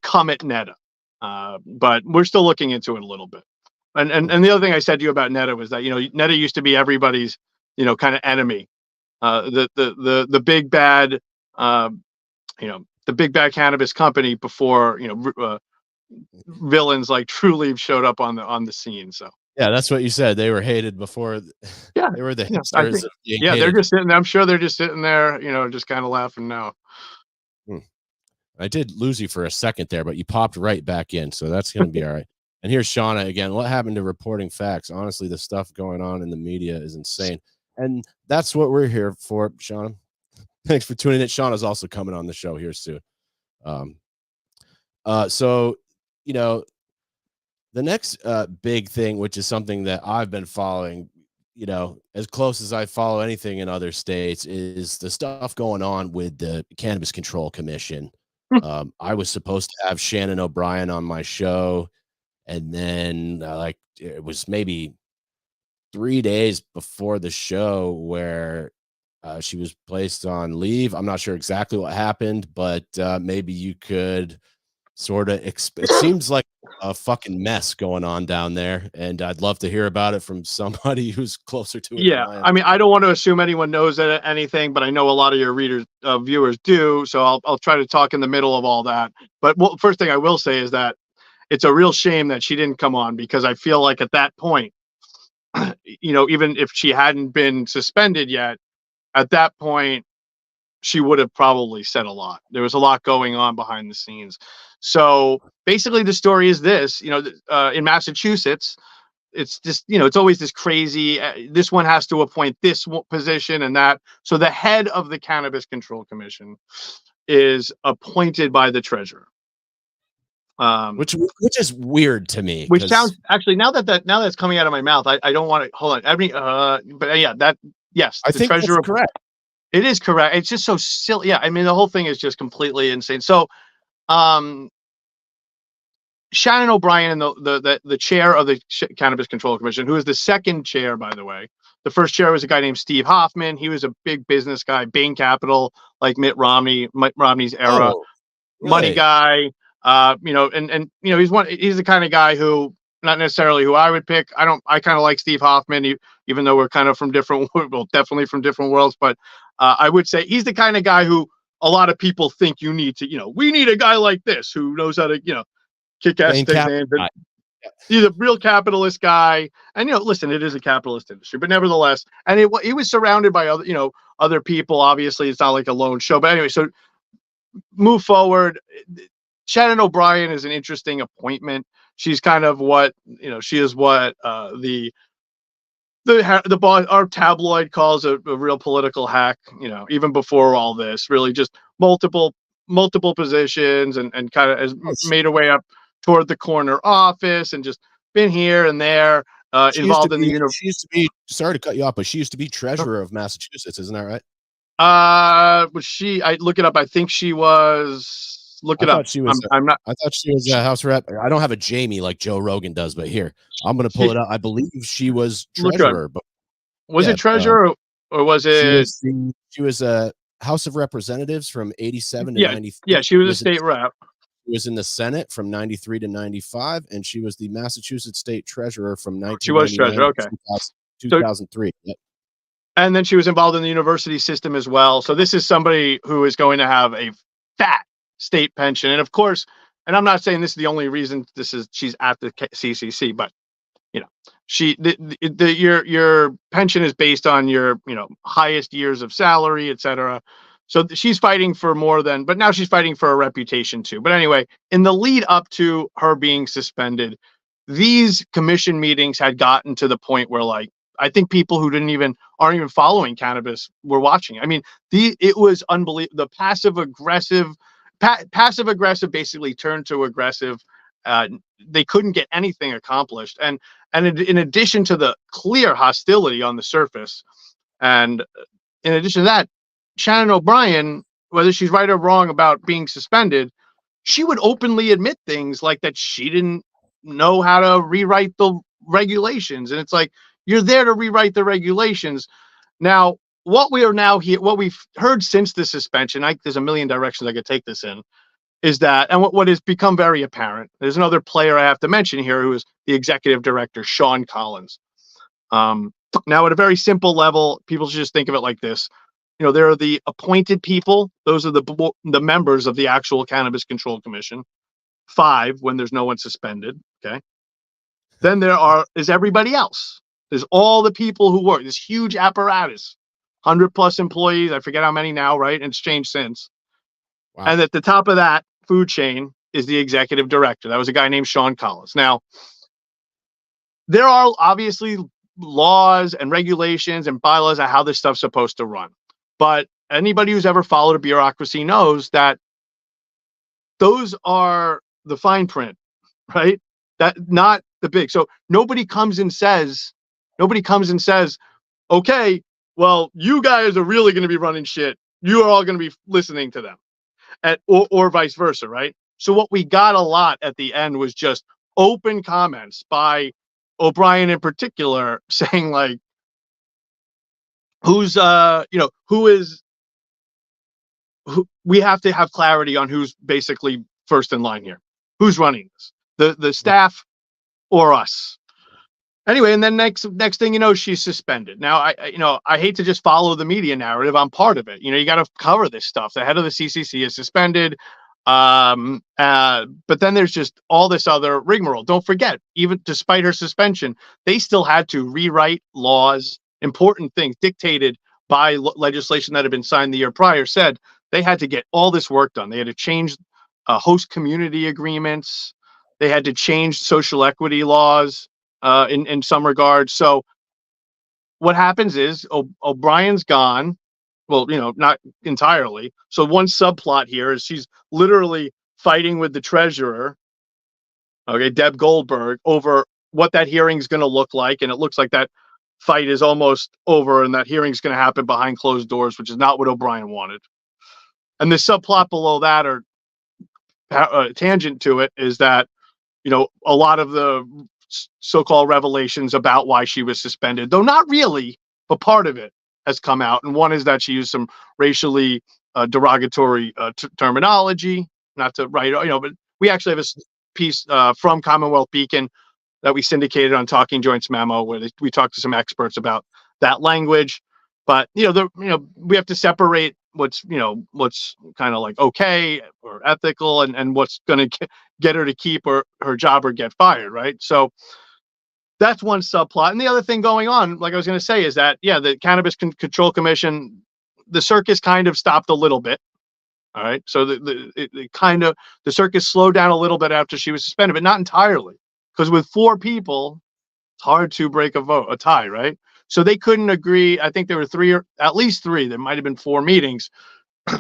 S2: come at Netta. But we're still looking into it a little bit. And the other thing I said to you about Netta was that, you know, Netta used to be everybody's, you know, kind of enemy. The big bad, you know, the big bad cannabis company before, you know, villains like True Leaf showed up on the scene. So
S1: Yeah, that's what you said. They were hated before.
S2: yeah,
S1: They were the
S2: yeah, I
S1: hipsters
S2: think
S1: of being
S2: yeah, they're
S1: hated.
S2: just sitting. I'm sure they're just sitting there, you know, just kind of laughing now.
S1: Hmm. I did lose you for a second there, but you popped right back in, so that's going to be all right. And here's Shauna again. What happened to reporting facts? Honestly, the stuff going on in the media is insane, and that's what we're here for, Shauna. Thanks for tuning in. Shauna's also coming on the show here soon. Um, so, you know, the next big thing, which is something that I've been following, you know, as close as I follow anything in other states, is the stuff going on with the Cannabis Control Commission. I was supposed to have Shannon O'Brien on my show, and then like it was maybe 3 days before the show where she was placed on leave. I'm not sure exactly what happened, but maybe you could sort of it seems like a fucking mess going on down there, and I'd love to hear about it from somebody who's closer to it than
S2: Yeah,
S1: I am.
S2: I mean, I don't want to assume anyone knows anything, but I know a lot of your readers, viewers do. So I'll try to talk in the middle of all that. But first thing I will say is that it's a real shame that she didn't come on, because I feel like at that point, you know, even if she hadn't been suspended yet, at that point, she would have probably said a lot. There was a lot going on behind the scenes. So basically, the story is this: you know, in Massachusetts, it's just, you know, it's always this crazy. This one has to appoint this position and that. So the head of the Cannabis Control Commission is appointed by the treasurer.
S1: Which is weird to me
S2: Which
S1: because
S2: sounds, actually, now that's coming out of my mouth, I don't want to, hold on. I mean, but yeah, that, yes,
S1: I
S2: the
S1: think that's
S2: treasurer.
S1: correct.
S2: It is correct. It's just so silly. Yeah, I mean, the whole thing is just completely insane. So, um, Shannon O'Brien, and the chair of the Cannabis Control Commission, who is the second chair, by the way. The first chair was a guy named Steve Hoffman. He was a big business guy, Bain Capital, like Mitt Romney's era,
S1: Oh,
S2: money
S1: really?
S2: guy. You know, and you know, he's the kind of guy who, not necessarily who I would pick. I kind of like Steve Hoffman, even though we're kind of from different, well, definitely from different worlds. But I would say he's the kind of guy who a lot of people think you need to, you know, we need a guy like this who knows how to, you know, kick ass,
S1: Bain
S2: take
S1: Cap.
S2: names. He's a real capitalist guy, and you know, listen, it is a capitalist industry, but nevertheless, and he was surrounded by other, you know, other people. Obviously, it's not like a lone show, but anyway, so move forward. Shannon O'Brien is an interesting appointment. She's kind of what, you know, she is what the boss, our tabloid, calls a real political hack. You know, even before all this, really just multiple positions, and kind of has
S1: Oh,
S2: made her way up toward the corner office, and just been here and there,
S1: she used to
S2: involved in the
S1: be. She used to be. Sorry to cut you off, but she used to be treasurer of Massachusetts. Isn't that right?
S2: Was she? I look it up. I think she was. Look
S1: I
S2: it up.
S1: thought she was.
S2: I'm not.
S1: I thought she was a House rep. I don't have a Jamie like Joe Rogan does, but here I'm going to pull
S2: She,
S1: it up. I believe she was
S2: look it up.
S1: treasurer, but
S2: Was
S1: yeah,
S2: it treasurer, or was it?
S1: she was a House of Representatives from 87 to
S2: Yeah,
S1: 93.
S2: yeah. She was a state rep.
S1: She was in the Senate from 93 to 95, and she was the Massachusetts state treasurer from
S2: She was
S1: 1999
S2: treasurer.
S1: to
S2: Okay.
S1: 2000,
S2: So,
S1: 2003. Yep.
S2: and then she was involved in the university system as well. So this is somebody who is going to have a fat state pension, and of course, and I'm not saying this is the only reason she's at the CCC, but you know, your pension is based on your, you know, highest years of salary, etc. So she's fighting for more than, but now she's fighting for a reputation too. But anyway, in the lead up to her being suspended, these commission meetings had gotten to the point where, like, I think people who aren't even following cannabis were watching. I mean, it was unbelievable. The passive aggressive basically turned to aggressive. They couldn't get anything accomplished, and in addition to the clear hostility on the surface, and in addition to that, Shannon O'Brien, whether she's right or wrong about being suspended, she would openly admit things like that she didn't know how to rewrite the regulations. And it's like, you're there to rewrite the regulations. Now, what we are now here, what we've heard since the suspension, there's a million directions I could take this in, is that, and what has become very apparent, there's another player I have to mention here who is the executive director, Sean Collins. Now, at a very simple level, people should just think of it like this. There are the appointed people. Those are the members of the actual Cannabis Control Commission. 5 when there's no one suspended. Okay. Then is everybody else. There's all the people who work. This huge apparatus, 100+ employees. I forget how many now, right? And it's changed since. Wow. And at the top of that food chain is the executive director. That was a guy named Sean Collins. Now, there are obviously laws and regulations and bylaws on how this stuff's supposed to run. But anybody who's ever followed a bureaucracy knows that those are the fine print, right? That not the big. So nobody comes and says, okay, well, you guys are really going to be running shit. You are all going to be listening to them, or vice versa, right? So what we got a lot at the end was just open comments by O'Brien in particular, saying like, who we have to have clarity on who's basically first in line here. Who's running this? The staff or us? Anyway, and then next thing you know, she's suspended. Now, I hate to just follow the media narrative. I'm part of it. You got to cover this stuff. The head of the CCC is suspended. But then there's just all this other rigmarole. Don't forget, even despite her suspension, they still had to rewrite laws, important things dictated by legislation that had been signed the year prior. Said they had to get all this work done. They had to change host community agreements. They had to change social equity laws in some regards. So what happens is O'Brien's gone. Well, not entirely. So one subplot here is she's literally fighting with the treasurer, okay, Deb Goldberg, over what that hearing's going to look like. And it looks like that fight is almost over and that hearing's going to happen behind closed doors, which is not what O'Brien wanted. And the subplot below that, or tangent to it, is that, a lot of the so-called revelations about why she was suspended, though not really, but part of it has come out. And one is that she used some racially derogatory terminology, not to write, but we actually have a piece from Commonwealth Beacon that we syndicated on Talking Joints Memo, where we talked to some experts about that language. But, we have to separate what's kind of like okay or ethical and what's going to get her to keep her job or get fired, right? So that's one subplot. And the other thing going on, like I was going to say, is that, the Cannabis Control Commission, the circus kind of stopped a little bit. All right. So the circus slowed down a little bit after she was suspended, but not entirely. Because with 4 people, it's hard to break a tie, right? So they couldn't agree. I think there were at least 3. There might have been 4 meetings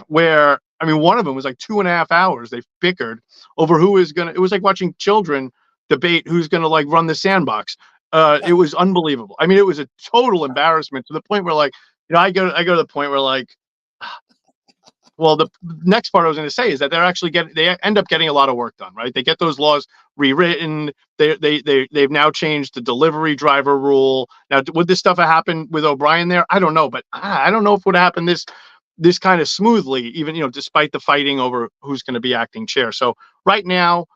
S2: where, one of them was like 2.5 hours. They bickered over it was like watching children debate who's going to like run the sandbox. It was unbelievable. It was a total embarrassment, to the point where, like, I go to the point where, like, well, the next part I was going to say is that they end up getting a lot of work done, right? They get those laws rewritten. They've now changed the delivery driver rule. Now, would this stuff have happened with O'Brien there? I don't know, but I don't know if it would have happened this kind of smoothly, even, despite the fighting over who's going to be acting chair. So right now,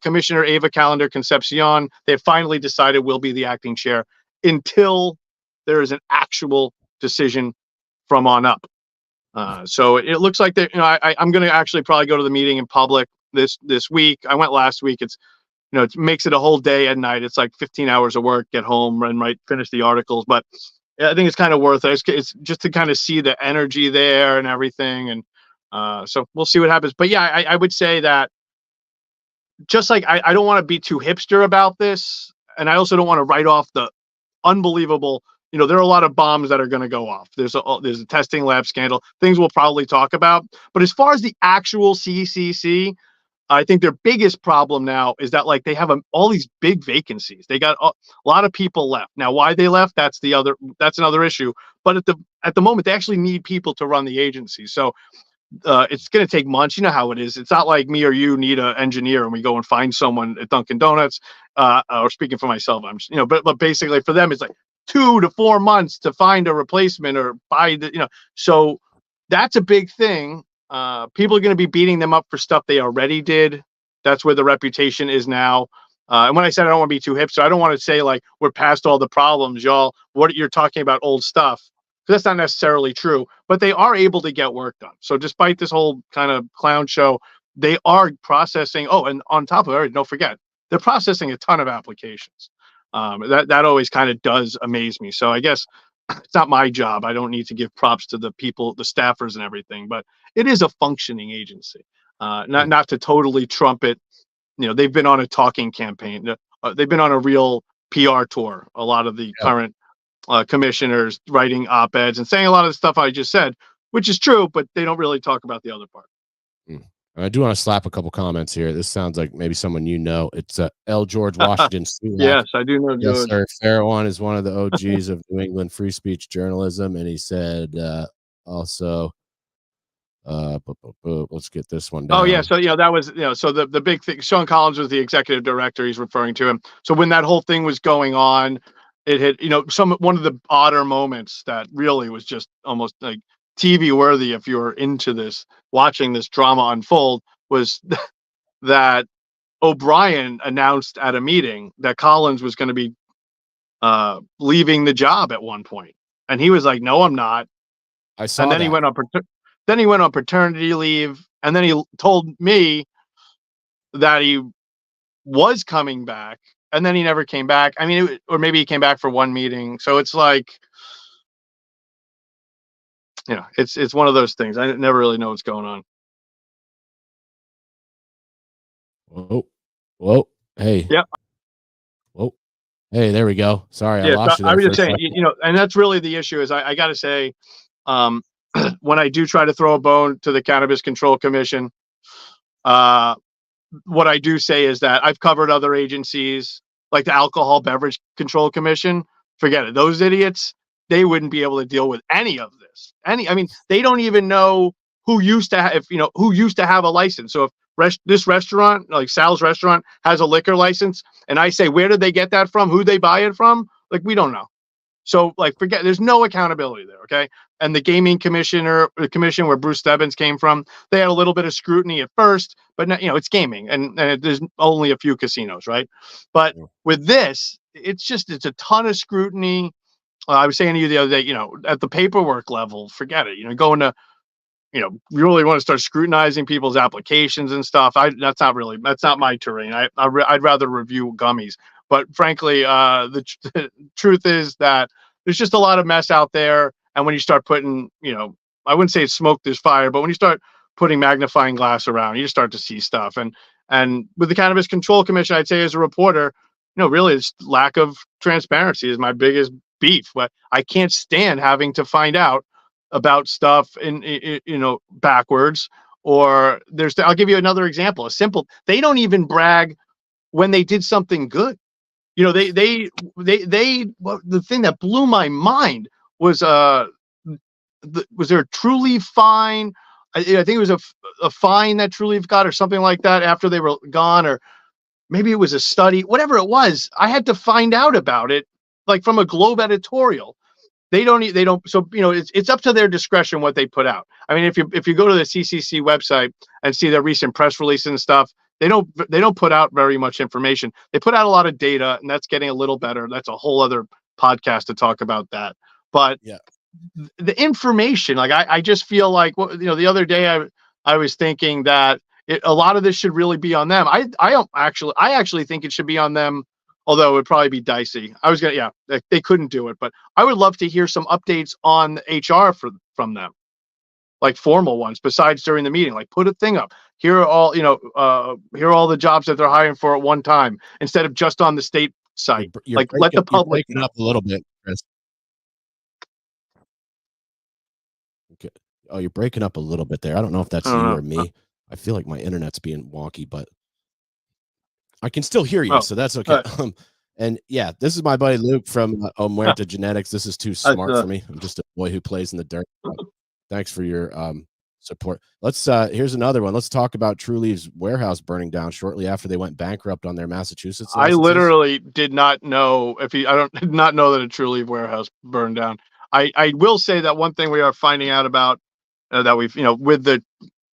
S2: Commissioner Eva Calendar Concepcion, they've finally decided will be the acting chair until there is an actual decision from on up. So it looks like that, I'm going to actually probably go to the meeting in public this week. I went last week. It's, it makes it a whole day at night. It's like 15 hours of work, get home and finish the articles. But I think it's kind of worth it. It's just to kind of see the energy there and everything. And so we'll see what happens. But yeah, I would say that, just like I don't want to be too hipster about this. And I also don't want to write off the unbelievable, there are a lot of bombs that are going to go off. There's a testing lab scandal, things we'll probably talk about. But as far as the actual CCC, I think their biggest problem now is that like they have all these big vacancies. They got a lot of people left. Now, why they left, that's another issue. But at the moment, they actually need people to run the agency. So it's going to take months. You know how it is. It's not like me or you need an engineer and we go and find someone at Dunkin' Donuts. Or speaking for myself, but basically for them, it's like 2 to 4 months to find a replacement or buy the. So that's a big thing. People are going to be beating them up for stuff they already did. That's where the reputation is now. And when I said I don't want to be too hip, so I don't want to say like we're past all the problems, y'all. What you're talking about old stuff. That's not necessarily true, but they are able to get work done. So despite this whole kind of clown show, they are processing. Oh, and on top of it, don't forget, they're processing a ton of applications. That always kind of does amaze me. So I guess it's not my job. I don't need to give props to the people, the staffers and everything, but it is a functioning agency. Not to totally trumpet, they've been on a talking campaign. They've been on a real PR tour. A lot of the current commissioners writing op-eds and saying a lot of the stuff I just said, which is true, but they don't really talk about the other part.
S1: I do want to slap a couple comments here. This sounds like maybe someone it's L. George Washington.
S2: Yes, I do know
S1: Yes,
S2: George.
S1: sir. Faraone is one of the OGs of New England free speech journalism, and he said also. Let's get this one down.
S2: Oh yeah, so that was so the big thing. Sean Collins was the executive director. He's referring to him. So when that whole thing was going on, it had one of the odder moments that really was just almost like TV worthy if you were into this, watching this drama unfold, was that O'Brien announced at a meeting that Collins was going to be leaving the job at one point, and he was like, "No, I'm not."
S1: I saw.
S2: And then he went on paternity leave, and then he told me that he was coming back, and then he never came back. I mean, or maybe he came back for one meeting. So it's like, it's one of those things. I never really know what's going on.
S1: Whoa, hey.
S2: Yep.
S1: Whoa, hey, there we go. Sorry, I lost you there.
S2: I was just saying, and that's really the issue. Is I got to say, when I do try to throw a bone to the Cannabis Control Commission, what I do say is that I've covered other agencies like the Alcohol Beverage Control Commission. Forget it. Those idiots, they wouldn't be able to deal with any of this. I mean, they don't even know who used to have a license. So if this restaurant, like Sal's restaurant, has a liquor license, and I say, where did they get that from? Who they buy it from? Like, we don't know. So forget, there's no accountability there. Okay. And the gaming commission where Bruce Stebbins came from, they had a little bit of scrutiny at first, but now, it's gaming and there's only a few casinos. Right. But with this, it's a ton of scrutiny. I was saying to you the other day, at the paperwork level, forget it, going to, you really want to start scrutinizing people's applications and stuff. That's not my terrain. I'd rather review gummies. But frankly, the truth is that there's just a lot of mess out there. And when you start putting, I wouldn't say it's smoke, there's fire, but when you start putting magnifying glass around, you just start to see stuff. And with the Cannabis Control Commission, I'd say as a reporter, really it's lack of transparency is my biggest beef. But I can't stand having to find out about stuff in backwards. Or I'll give you another example. They don't even brag when they did something good. The thing that blew my mind was was there a True Leaf fine? I think it was a fine that True Leaf got or something like that after they were gone, or maybe it was a study, whatever it was. I had to find out about it, like from a Globe editorial. They don't. So it's up to their discretion what they put out. I mean, if you go to the CCC website and see their recent press releases and stuff, they don't put out very much information. They put out a lot of data, and that's getting a little better. That's a whole other podcast to talk about that. But the information, like I just feel like the other day I was thinking that a lot of this should really be on them. I actually think it should be on them. Although it would probably be dicey. They couldn't do it, but I would love to hear some updates on HR from them, like formal ones, besides during the meeting. Like put a thing up. Here are all here are all the jobs that they're hiring for at one time, instead of just on the state site. Let the public
S1: know. Up a little bit, Chris. Okay. Oh, you're breaking up a little bit there. I don't know if that's you or me. I feel like my internet's being wonky, but I can still hear you,
S2: Oh,
S1: so that's okay.
S2: uh,
S1: And yeah, this is my buddy Luke from Omerta Genetics. This is too
S2: that's
S1: smart for me. I'm just a boy who plays in the dirt. But thanks for your support. Let's here's another one. Let's talk about True Leaves warehouse burning down shortly after they went bankrupt on their Massachusetts
S2: I
S1: licenses.
S2: literally did not know if he. I don't did not know that a True Leaf warehouse burned down. I will say that one thing we are finding out about that we've with the.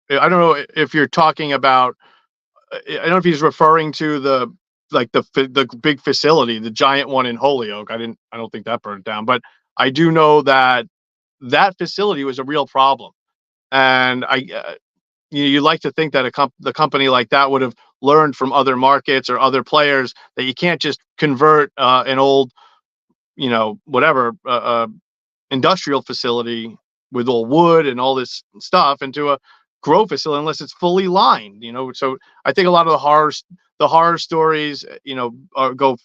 S2: I don't know if you're talking about. I don't know if he's referring to the big facility, the giant one in Holyoke. I don't think that burned down, but I do know that that facility was a real problem, and you like to think that the company like that would have learned from other markets or other players that you can't just convert an old, whatever industrial facility with all wood and all this stuff into a grow facility unless it's fully lined. So I think a lot of the horror stories, go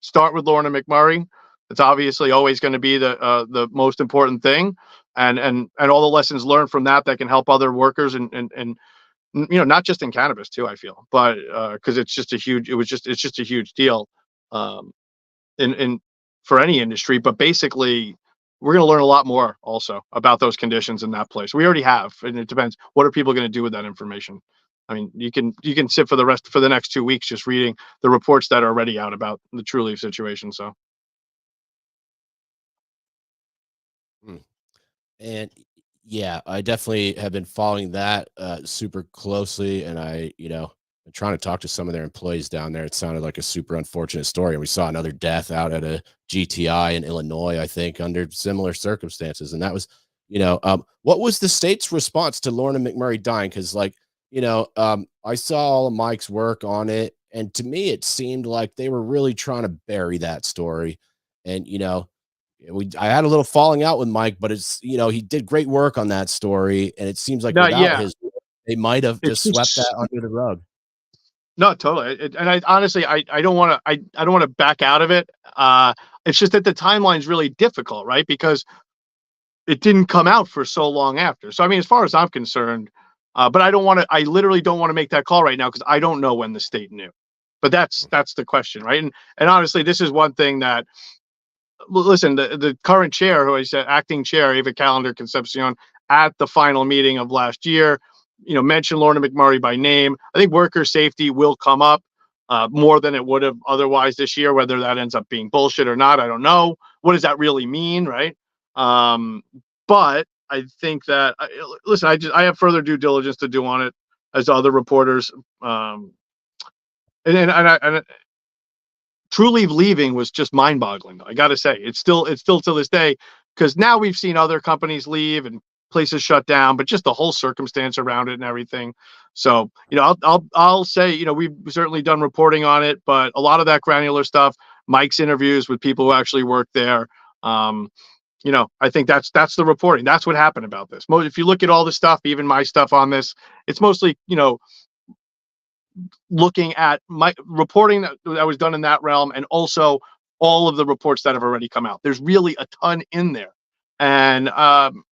S2: start with Lorna McMurray. It's obviously always going to be the most important thing, and all the lessons learned from that can help other workers and not just in cannabis too. I feel, but because it's just a huge deal, um, in for any industry. But basically, we're going to learn a lot more also about those conditions in that place. We already have, and it depends. What are people going to do with that information? I mean, you can sit for the next 2 weeks just reading the reports that are already out about the True Leaf situation. So
S1: Mm. And yeah, I definitely have been following that super closely, and I'm trying to talk to some of their employees down there. It sounded like a super unfortunate story, and we saw another death out at a GTI in Illinois, I think, under similar circumstances. And that was, what was the state's response to Lorna McMurray dying? Because, I saw all of Mike's work on it, and to me, it seemed like they were really trying to bury that story. And I had a little falling out with Mike, but he did great work on that story, and it seems like
S2: no,
S1: without
S2: yeah,
S1: his, they might have
S2: it's
S1: just swept that
S2: just
S1: under the rug.
S2: no, totally. And I honestly, I don't want to, I don't want to back out of it. It's just that the timeline's really difficult, right? Because it didn't come out for so long after. So I mean, as far as I'm concerned, but I don't want to. I literally don't want to make that call right now because I don't know when the state knew. But that's the question, right? And honestly, this is one thing that listen, the current chair, who I said acting chair, Eva Calendar Concepcion, at the final meeting of last year, mentioned Lorna McMurray by name. I think worker safety will come up more than it would have otherwise this year. Whether that ends up being bullshit or not, I don't know. What does that really mean, right? Um, but I think that listen, I have further due diligence to do on it as other reporters. And True Leave leaving was just mind-boggling. I got to say, it's still to this day, because now we've seen other companies leave and places shut down, but just the whole circumstance around it and everything. So, I'll say, we've certainly done reporting on it, but a lot of that granular stuff, Mike's interviews with people who actually work there, um, I think that's the reporting. That's what happened about this. If you look at all the stuff, even my stuff on this, it's mostly, looking at my reporting that was done in that realm, and also all of the reports that have already come out. There's really a ton in there, and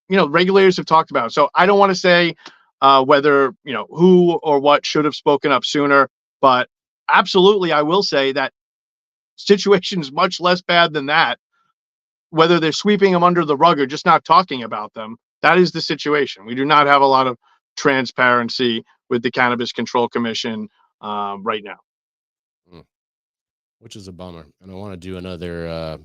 S2: regulators have talked about it. So I don't want to say whether who or what should have spoken up sooner, but absolutely I will say that situations much less bad than that, whether they're sweeping them under the rug or just not talking about them, that is the situation. We do not have a lot of transparency with the Cannabis Control Commission right now.
S1: Mm, which is a bummer. And I want to do another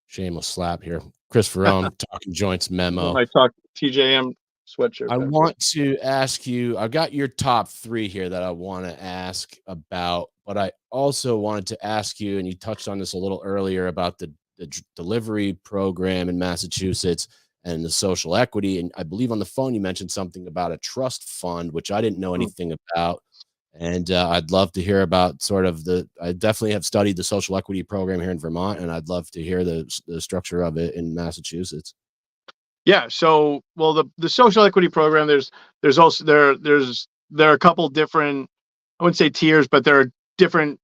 S1: shameless slap here. Chris Faraone, Talking Joints Memo.
S2: I talked TJM sweatshirt.
S1: I
S2: Back
S1: want to ask you, I've got your top three here that I want to ask about, but I also wanted to ask you, and you touched on this a little earlier about the delivery program in Massachusetts and the social equity. And I believe on the phone, you mentioned something about a trust fund, which I didn't know
S2: there.
S1: anything about. And I'd love to hear about I definitely have studied the social equity program here in Vermont, and I'd love to hear the structure of it in Massachusetts.
S2: Yeah. So, well, the social equity program, there's also there are a couple different, I wouldn't say tiers, but there are different.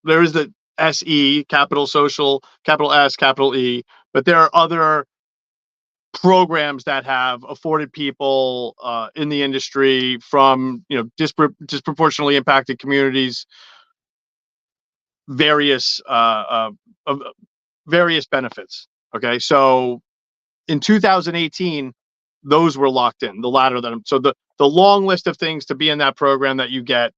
S2: There is the SE, capital social, capital S, capital E, but there are other programs that have afforded people in the industry from disproportionately impacted communities various various benefits. Okay, so in 2018, those were locked in. The latter that so the long list of things to be in that program that you get.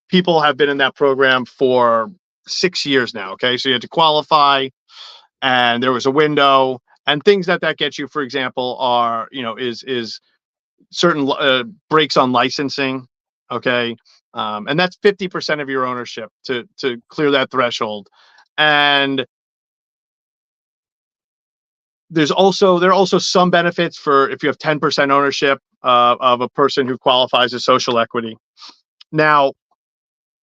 S2: People have been in that program for 6 years now. Okay, so you had to qualify, and there was a window, and things that gets you, for example, are is certain breaks on licensing. Okay, and that's 50% of your ownership to clear that threshold, and there are also some benefits for if you have 10% ownership of a person who qualifies as social equity. Now,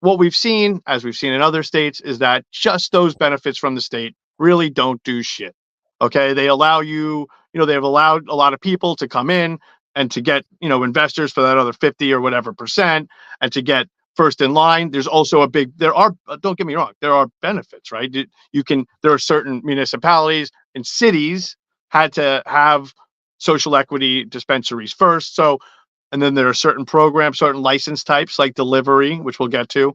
S2: what we've seen, as we've seen in other states, is that just those benefits from the state really don't do shit. Okay, they allow they've allowed a lot of people to come in and to get investors for that other 50 or whatever percent, and to get first in line. There's also don't get me wrong, there are benefits, right? There are certain municipalities and cities had to have social equity dispensaries first. So, and then there are certain programs, certain license types like delivery, which we'll get to,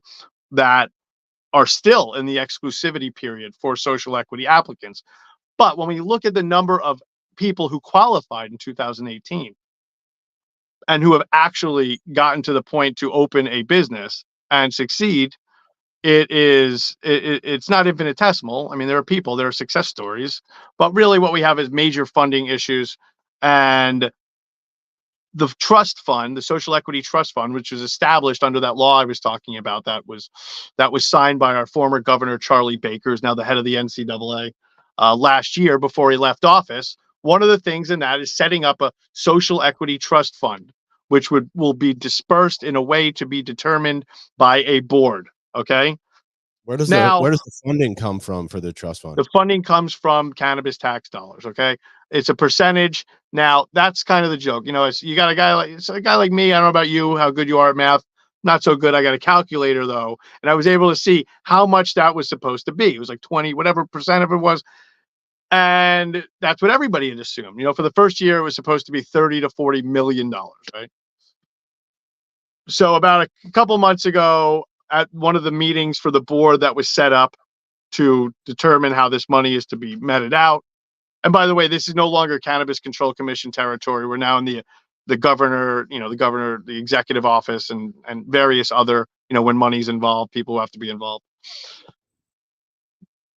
S2: that are still in the exclusivity period for social equity applicants. But when we look at the number of people who qualified in 2018 and who have actually gotten to the point to open a business and succeed, it's not infinitesimal. I mean, there are success stories, but really what we have is major funding issues. And the trust fund, the social equity trust fund, which was established under that law I was talking about, that was signed by our former governor, Charlie Baker, who's now the head of the NCAA, last year before he left office. One of the things in that is setting up a social equity trust fund, which will be dispersed in a way to be determined by a board. Okay.
S1: Where does the funding come from for the trust fund?
S2: The funding comes from cannabis tax dollars. Okay, it's a percentage. Now that's kind of the joke. You got a guy like me. I don't know about you, how good you are at math. Not so good. I got a calculator though, and I was able to see how much that was supposed to be. It was like 20 whatever percent of it was, and that's what everybody had assumed. For the first year, it was supposed to be $30 to $40 million, right? So about a couple months ago, at one of the meetings for the board that was set up to determine how this money is to be meted out. And by the way, this is no longer Cannabis Control Commission territory. We're now in the governor, the executive office, and various other, when money's involved, people who have to be involved.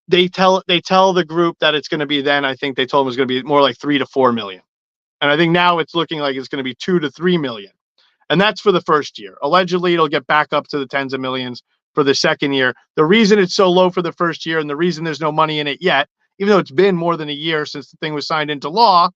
S2: They tell the group that it's going to be, then I think they told them it was going to be more like 3 to 4 million. And I think now it's looking like it's going to be 2 to 3 million. And that's for the first year. Allegedly, it'll get back up to the tens of millions for the second year. The reason it's so low for the first year, and the reason there's no money in it yet, even though it's been more than a year since the thing was signed into law,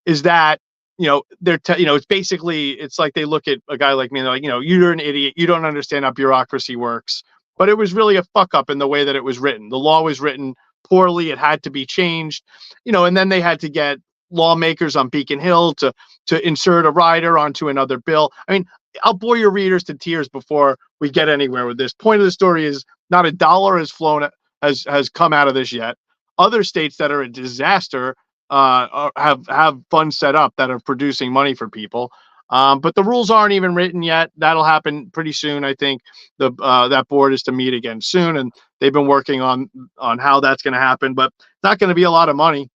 S2: is that it's basically, it's like they look at a guy like me and they're like, you're an idiot, you don't understand how bureaucracy works. But it was really a fuck up in the way that it was written. The law was written poorly. It had to be changed, and then they had to get lawmakers on Beacon Hill to insert a rider onto another bill. I mean, I'll bore your readers to tears before we get anywhere with this. Point of the story is not a dollar has come out of this yet. Other states that are a disaster have funds set up that are producing money for people. But the rules aren't even written yet. That'll happen pretty soon. I think that board is to meet again soon, and they've been working on how that's going to happen. But it's not going to be a lot of money.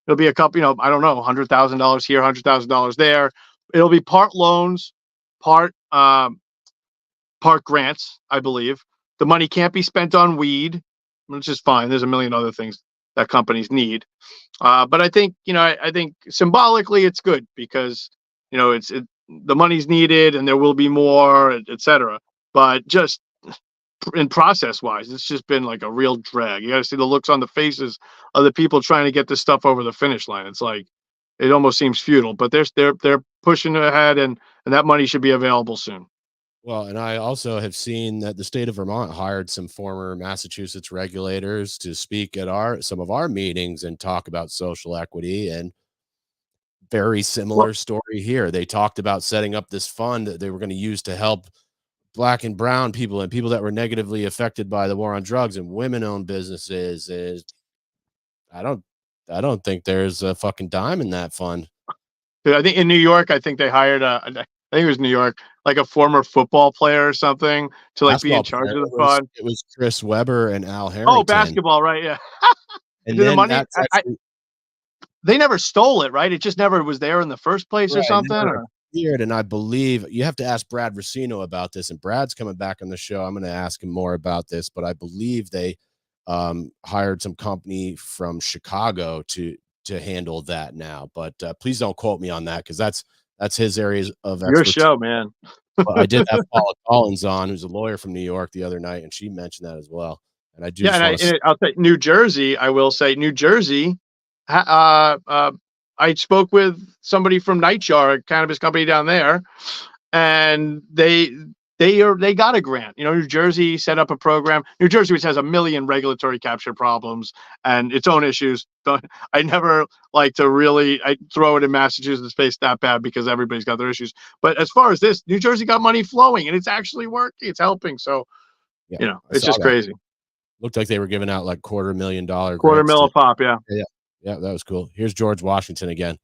S2: It'll be a couple, I don't know, $100,000 here, $100,000 there. It'll be part loans, part grants, I believe. The money can't be spent on weed, which is fine. There's a million other things that companies need. But I think, I think symbolically it's good because, the money's needed and there will be more, et cetera. But just in process wise, it's just been like a real drag. You got to see the looks on the faces of the people trying to get this stuff over the finish line. It's like, it almost seems futile, but they're pushing ahead, and that money should be available soon.
S1: Well, and I also have seen that the state of Vermont hired some former Massachusetts regulators to speak at some of our meetings and talk about social equity, and very similar story here. They talked about setting up this fund that they were going to use to help Black and brown people and people that were negatively affected by the war on drugs and women-owned businesses. I don't I don't think there's a fucking dime in that fund.
S2: Dude, I think in New York, I think they hired I think it was New York, like a former football player or something to like be in
S1: Basketball
S2: charge
S1: player,
S2: of the fund.
S1: it was Chris Webber and Al
S2: Oh,
S1: Harrington,
S2: basketball, right? Yeah.
S1: and
S2: Did the
S1: then
S2: money?
S1: that's actually
S2: They never stole it, right? It just never was there in the first place or
S1: right,
S2: something.
S1: never
S2: Or?
S1: appeared, and I believe you have to ask Brad Racino about this, and Brad's coming back on the show. I'm going to ask him more about this, but I believe they hired some company from Chicago to handle that now. But please don't quote me on that because that's his areas of
S2: Your
S1: expertise.
S2: show, man.
S1: But I did have Paula Collins on, who's a lawyer from New York, the other night, and she mentioned that as well. And I do
S2: Yeah,
S1: just want to.
S2: I'll say New Jersey. I will say New Jersey. I spoke with somebody from Nightjar, a cannabis company down there, and they got a grant. You know, New Jersey set up a program. New Jersey, which has a million regulatory capture problems and its own issues. But I never like to really I throw it in Massachusetts face that bad because everybody's got their issues. But as far as this, New Jersey got money flowing and it's actually working. It's helping. So
S1: Yeah, I
S2: it's
S1: saw
S2: just
S1: that.
S2: crazy.
S1: Looked like they were giving out like $250,000
S2: Quarter
S1: grants
S2: mil
S1: to.
S2: a pop, yeah.
S1: Yeah, yeah, that was cool. Here's George Washington again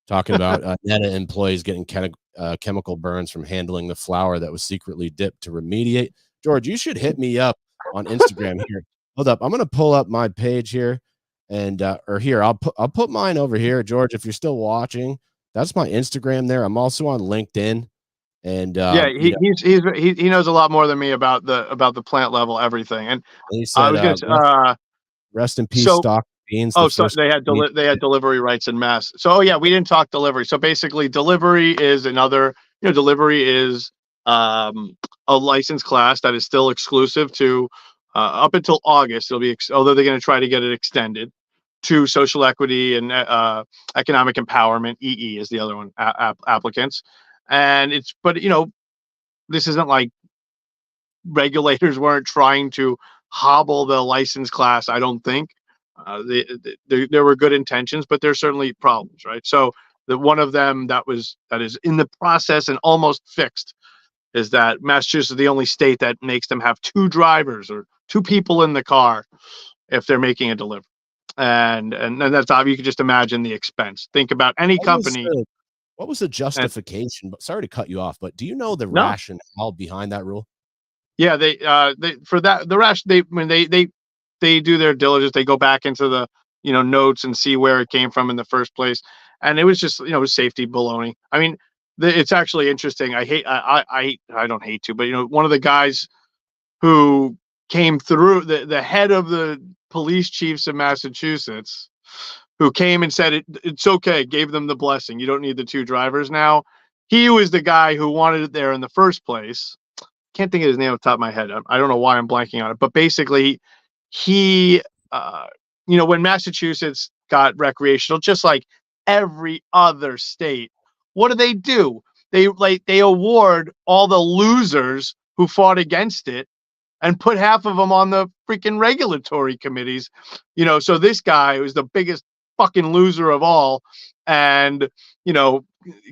S1: talking about NETA employees getting chemical burns from handling the flour that was secretly dipped to remediate. George, you should hit me up on Instagram here. Hold up, I'm gonna pull up my page here, and or here I'll put mine over here, George. If you're still watching, that's my Instagram there. I'm also on LinkedIn, and
S2: Yeah,
S1: you know,
S2: he knows a lot more than me about the plant level everything. And
S1: he
S2: I
S1: said,
S2: was gonna
S1: rest in peace,
S2: so
S1: Stock Beans, the
S2: oh, so
S1: first.
S2: they had delivery rights in mass. So yeah, we didn't talk delivery. So basically, delivery is another. Delivery is a license class that is still exclusive to up until August. It'll be although they're going to try to get it extended to social equity and economic empowerment. EE is the other one applicants, and it's but this isn't like regulators weren't trying to hobble the license class. I don't think there were good intentions, but there's certainly problems, right? So the one of them that is in the process and almost fixed is that Massachusetts is the only state that makes them have two drivers or two people in the car if they're making a delivery. And that's obvious. You can just imagine the expense. Think about any company.
S1: What was the
S2: And
S1: justification? But sorry to cut you off, but do you know the
S2: no,
S1: rationale behind that rule?
S2: yeah, they for that the rash they when they do their diligence, they go back into the notes and see where it came from in the first place, and it was just safety baloney. I mean, it's actually interesting. I don't hate to, but one of the guys who came through the head of the police chiefs of Massachusetts, who came and said it's okay, gave them the blessing. You don't need the two drivers now. He was the guy who wanted it there in the first place. Can't think of his name off the top of my head. I don't know why I'm blanking on it, but basically, he, when Massachusetts got recreational, just like every other state, what do? They award all the losers who fought against it and put half of them on the freaking regulatory committees. So this guy was the biggest fucking loser of all, and real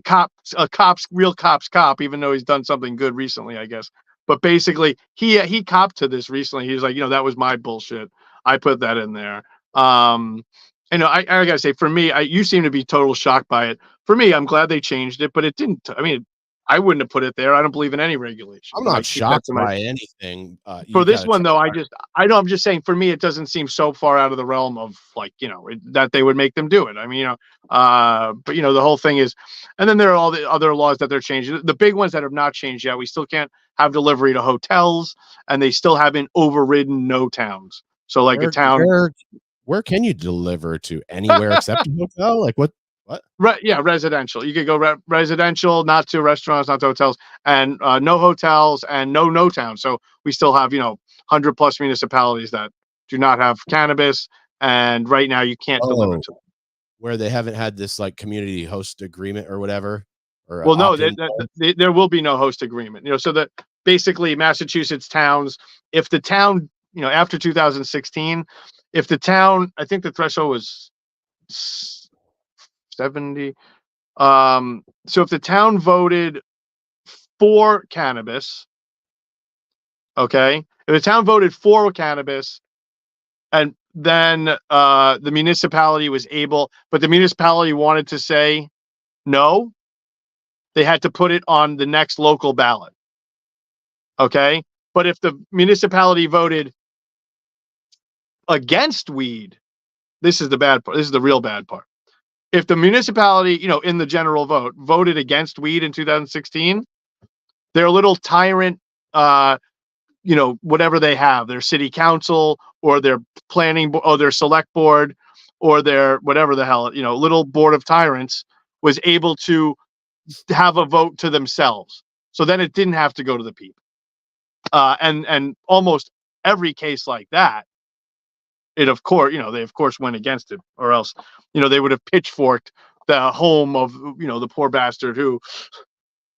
S2: cops cop, even though he's done something good recently, I guess. But basically, he copped to this recently. He was like, that was my bullshit. I put that in there. I gotta say, for me, you seem to be total shocked by it. For me, I'm glad they changed it, but it didn't. I mean, I wouldn't have put it there. I don't believe in any regulation.
S1: I'm
S2: But I
S1: not
S2: keep that
S1: shocked
S2: to
S1: by anything.
S2: for
S1: You
S2: this
S1: gotta
S2: one
S1: check.
S2: though, I know I'm just saying for me it doesn't seem so far out of the realm of like that they would make them do it. I mean but the whole thing is, and then there are all the other laws that they're changing. The big ones that have not changed yet, we still can't have delivery to hotels, and they still haven't overridden no towns. So like a
S1: Where
S2: town,
S1: where where can you deliver to? Anywhere except a hotel? Like what? What?
S2: yeah, residential. You could go residential, not to restaurants, not to hotels, and no hotels and no towns. So we still have 100+ municipalities that do not have cannabis, and right now you can't deliver
S1: Oh,
S2: to them.
S1: where they haven't had this like community host agreement or whatever, or
S2: Well, no,
S1: opt-in.
S2: there will be no host agreement. So that basically Massachusetts towns, if the town, after 2016, if the town, I think the threshold was 70. So if the town voted for cannabis, okay, if the town voted for cannabis, and then the municipality was able, but the municipality wanted to say no. They had to put it on the next local ballot. Okay. But if the municipality voted against weed, this is the bad part. This is the real bad part. If the municipality, in the general vote, voted against weed in 2016, their little tyrant, whatever they have, their city council or their planning or their select board or their whatever the hell, little board of tyrants was able to have a vote to themselves. So then it didn't have to go to the people. And almost every case like that, they of course went against it, or else, they would have pitchforked the home of, the poor bastard who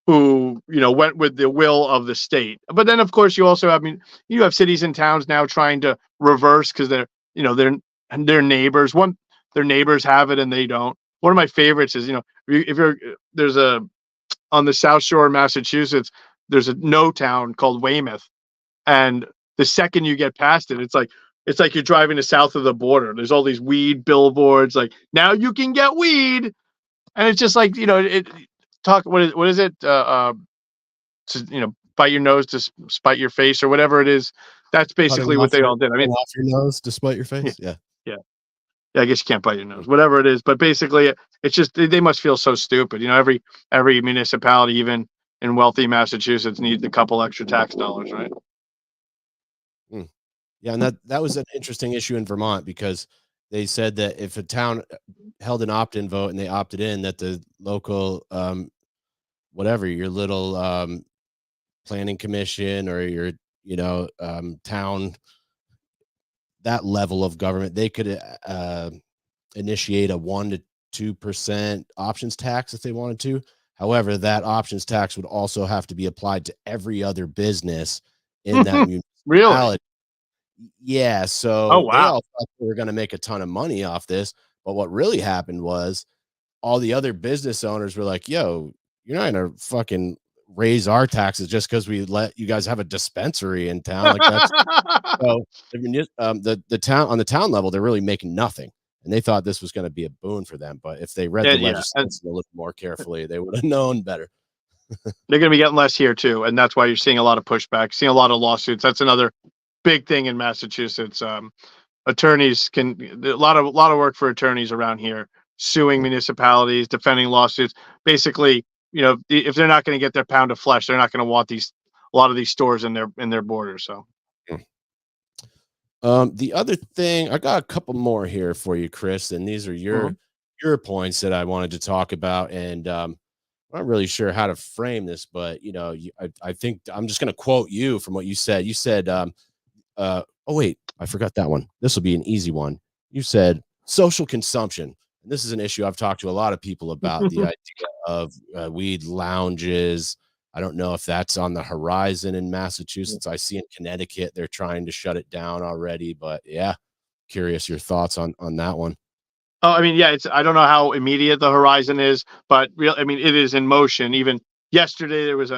S2: went with the will of the state. But then of course you also have, you have cities and towns now trying to reverse because they're their neighbors. Their neighbors have it and they don't. One of my favorites is, on the South Shore of Massachusetts, there's a town called Weymouth. And the second you get past it, it's like you're driving to south of the border. There's all these weed billboards, like, now you can get weed. And it's just like, what is it? Bite your nose to spite your face or whatever it is. That's basically what they all did.
S1: Off your nose to spite your face. Yeah.
S2: I guess you can't bite your nose, whatever it is. But basically, it's just they must feel so stupid. Every municipality, even in wealthy Massachusetts, needs a couple extra tax dollars, right?
S1: Yeah, and that was an interesting issue in Vermont because they said that if a town held an opt-in vote and they opted in, that the local your little planning commission or your town, that level of government, they could initiate a 1% to 2% options tax if they wanted to. However, that options tax would also have to be applied to every other business in that municipality.
S2: Really?
S1: Yeah, so
S2: Oh, wow.
S1: they all thought they were going to make a ton of money off this, but what really happened was all the other business owners were like, "Yo, you're not going to fucking raise our taxes just because we let you guys have a dispensary in town." Like that's so the town on the town level, they're really making nothing, and they thought this was going to be a boon for them. But if they read the legislation a little more carefully, they would have known better.
S2: They're going to be getting less here too, and that's why you're seeing a lot of pushback, seeing a lot of lawsuits. That's another big thing in Massachusetts. Attorneys a lot of work for attorneys around here, suing municipalities, defending lawsuits. Basically, if they're not going to get their pound of flesh, they're not going to want a lot of these stores in their borders. So,
S1: the other thing, I got a couple more here for you, Chris, and these are your points that I wanted to talk about, and I'm not really sure how to frame this, but I think I'm just going to quote you from what you said. You said, oh wait, I forgot that one. This will be an easy one. You said social consumption. And this is an issue I've talked to a lot of people about, the idea of weed lounges. I don't know if that's on the horizon in Massachusetts. I see in Connecticut, they're trying to shut it down already, but yeah, curious your thoughts on that one.
S2: Oh, I don't know how immediate the horizon is, but it is in motion. Even yesterday, there was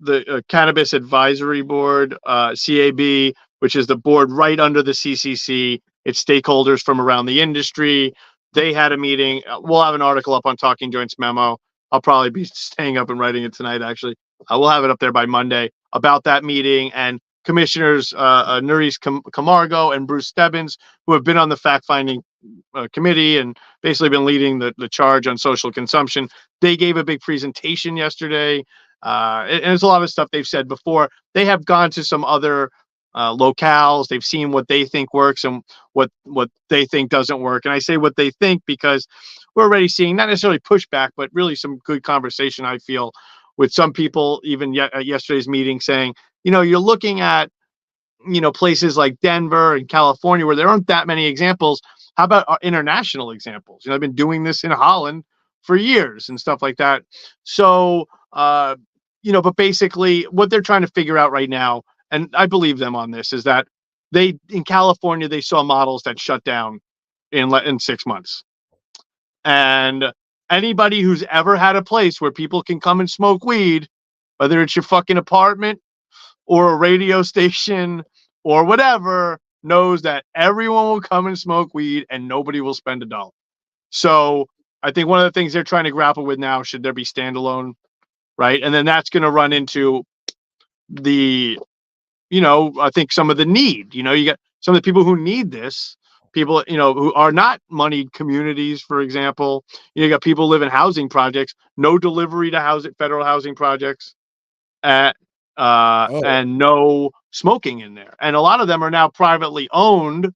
S2: the Cannabis Advisory Board, CAB, which is the board right under the CCC. It's stakeholders from around the industry. They had a meeting. We'll have an article up on Talking Joints Memo. I'll probably be staying up and writing it tonight, actually. We'll have it up there by Monday about that meeting. And Commissioners Nerys Camargo and Bruce Stebbins, who have been on the fact-finding committee and basically been leading the charge on social consumption. They gave a big presentation yesterday. And there's a lot of stuff they've said before. They have gone to some other locales. They've seen what they think works and what they think doesn't work. And I say what they think because we're already seeing not necessarily pushback, but really some good conversation, I feel, with some people, even at yesterday's meeting, saying, you're looking at, places like Denver and California where there aren't that many examples. How about international examples? I've been doing this in Holland for years and stuff like that. So, but basically what they're trying to figure out right now, and I believe them on this, is that in California, they saw models that shut down in 6 months. And anybody who's ever had a place where people can come and smoke weed, whether it's your fucking apartment or a radio station or whatever, knows that everyone will come and smoke weed and nobody will spend $1. So I think one of the things they're trying to grapple with now, should there be standalone, right? And then that's going to run into the, I think some of the need, you got some of the people who need this, people, who are not moneyed communities, for example. You got people who live in housing projects, no delivery to housing, federal housing projects, at,
S1: Oh,
S2: and no smoking in there. And a lot of them are now privately owned,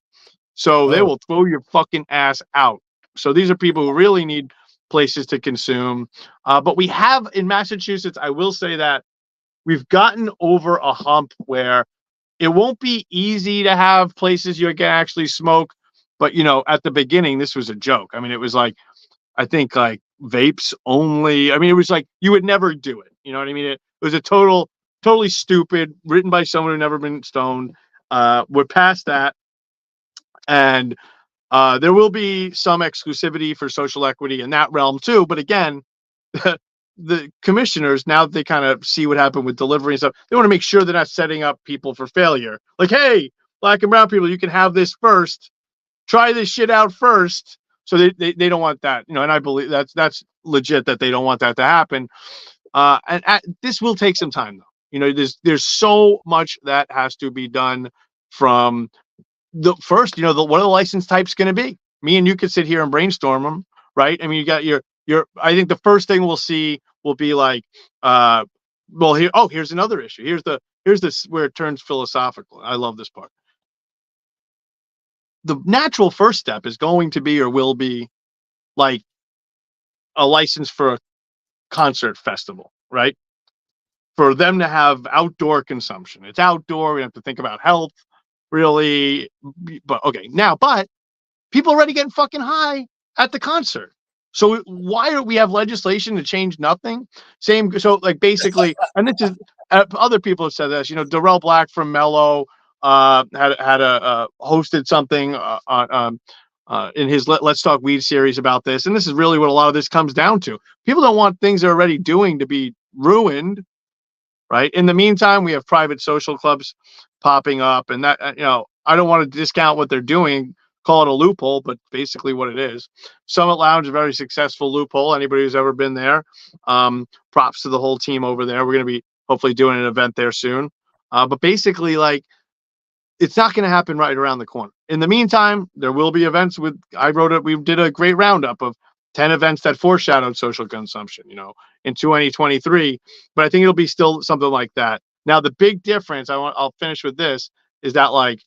S2: so they
S1: oh,
S2: will throw your fucking ass out. So these are people who really need places to consume. But we have in Massachusetts, I will say that we've gotten over a hump where it won't be easy to have places you can actually smoke. But at the beginning, this was a joke. I mean, it was like, I think like vapes only. I mean, it was like you would never do it. You know what I mean? It was a totally stupid, written by someone who never been stoned. We're past that, and there will be some exclusivity for social equity in that realm too. But again, the commissioners, now that they kind of see what happened with delivery and stuff, they want to make sure they're not setting up people for failure. Like, hey, black and brown people, you can have this first. Try this shit out first. So they don't want that, and I believe that's legit, that they don't want that to happen. This will take some time though. There's so much that has to be done from the first. What are the license types going to be? Me and you could sit here and brainstorm them, right? I mean, you got your. I think the first thing we'll see will be like, well, here's another issue. Here's this where it turns philosophical. I love this part. The natural first step is going to be, or will be, like a license for a concert festival, right? For them to have outdoor consumption. It's outdoor. We have to think about health, really. But okay, but people are already getting fucking high at the concert. So why do we have legislation to change nothing? Same. So like basically, and this is other people have said this. Darrell Black from Mellow had a hosted something in his Let's Talk Weed series about this, and this is really what a lot of this comes down to. People don't want things they're already doing to be ruined, right? In the meantime, we have private social clubs popping up, and that I don't want to discount what they're doing, call it a loophole, but basically what it is. Summit Lounge, a very successful loophole. Anybody who's ever been there, props to the whole team over there. We're going to be hopefully doing an event there soon. But basically, like, it's not going to happen right around the corner. In the meantime, there will be events we did a great roundup of 10 events that foreshadowed social consumption, in 2023, but I think it'll be still something like that. Now, the big difference, I'll finish with this, is that, like,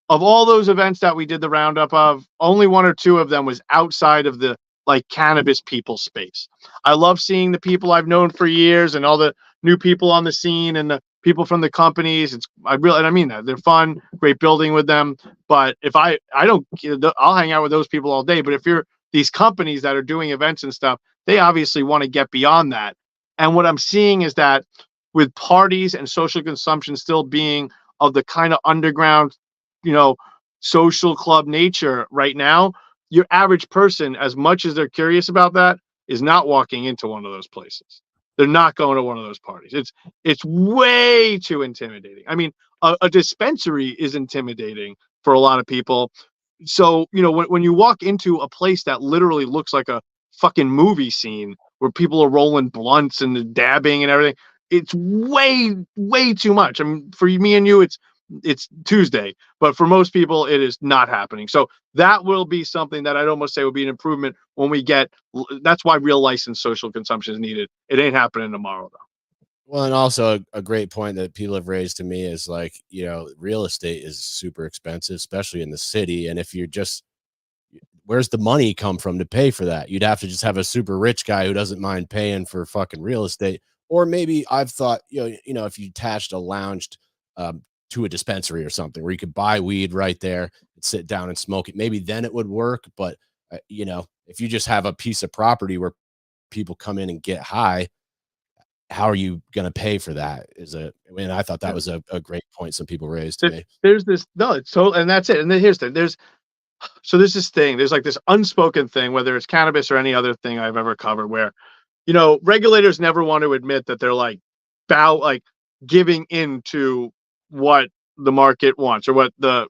S2: of all those events that we did the roundup of, only one or two of them was outside of the, like, cannabis people space. I love seeing the people I've known for years and all the new people on the scene and the people from the companies. And I mean that they're fun, great building with them. But if I'll hang out with those people all day. But if you're these companies that are doing events and stuff, they obviously want to get beyond that. And what I'm seeing is that with parties and social consumption still being of the kind of underground, social club nature right now, your average person, as much as they're curious about that, is not walking into one of those places. They're not going to one of those parties. It's way too intimidating. I mean, a dispensary is intimidating for a lot of people. So, when you walk into a place that literally looks like a fucking movie scene where people are rolling blunts and dabbing and everything, it's way, way too much. I mean, for me and you, it's Tuesday, but for most people, it is not happening. So that will be something that I'd almost say will be an improvement when we get. That's why real licensed social consumption is needed. It ain't happening tomorrow, though.
S1: well, and also a great point that people have raised to me is, like, real estate is super expensive, especially in the city. And if you're just, where's the money come from to pay for that? You'd have to just have a super rich guy who doesn't mind paying for fucking real estate. Or maybe I've thought, if you attached a lounge to a dispensary or something where you could buy weed right there and sit down and smoke it, maybe then it would work. But, if you just have a piece of property where people come in and get high, how are you going to pay for that? I thought that was a great point some people raised to me.
S2: There's this, no, it's so, and that's it. And then here's there's this thing, there's like this unspoken thing, whether it's cannabis or any other thing I've ever covered, where, regulators never want to admit that they're like giving in to what the market wants or what the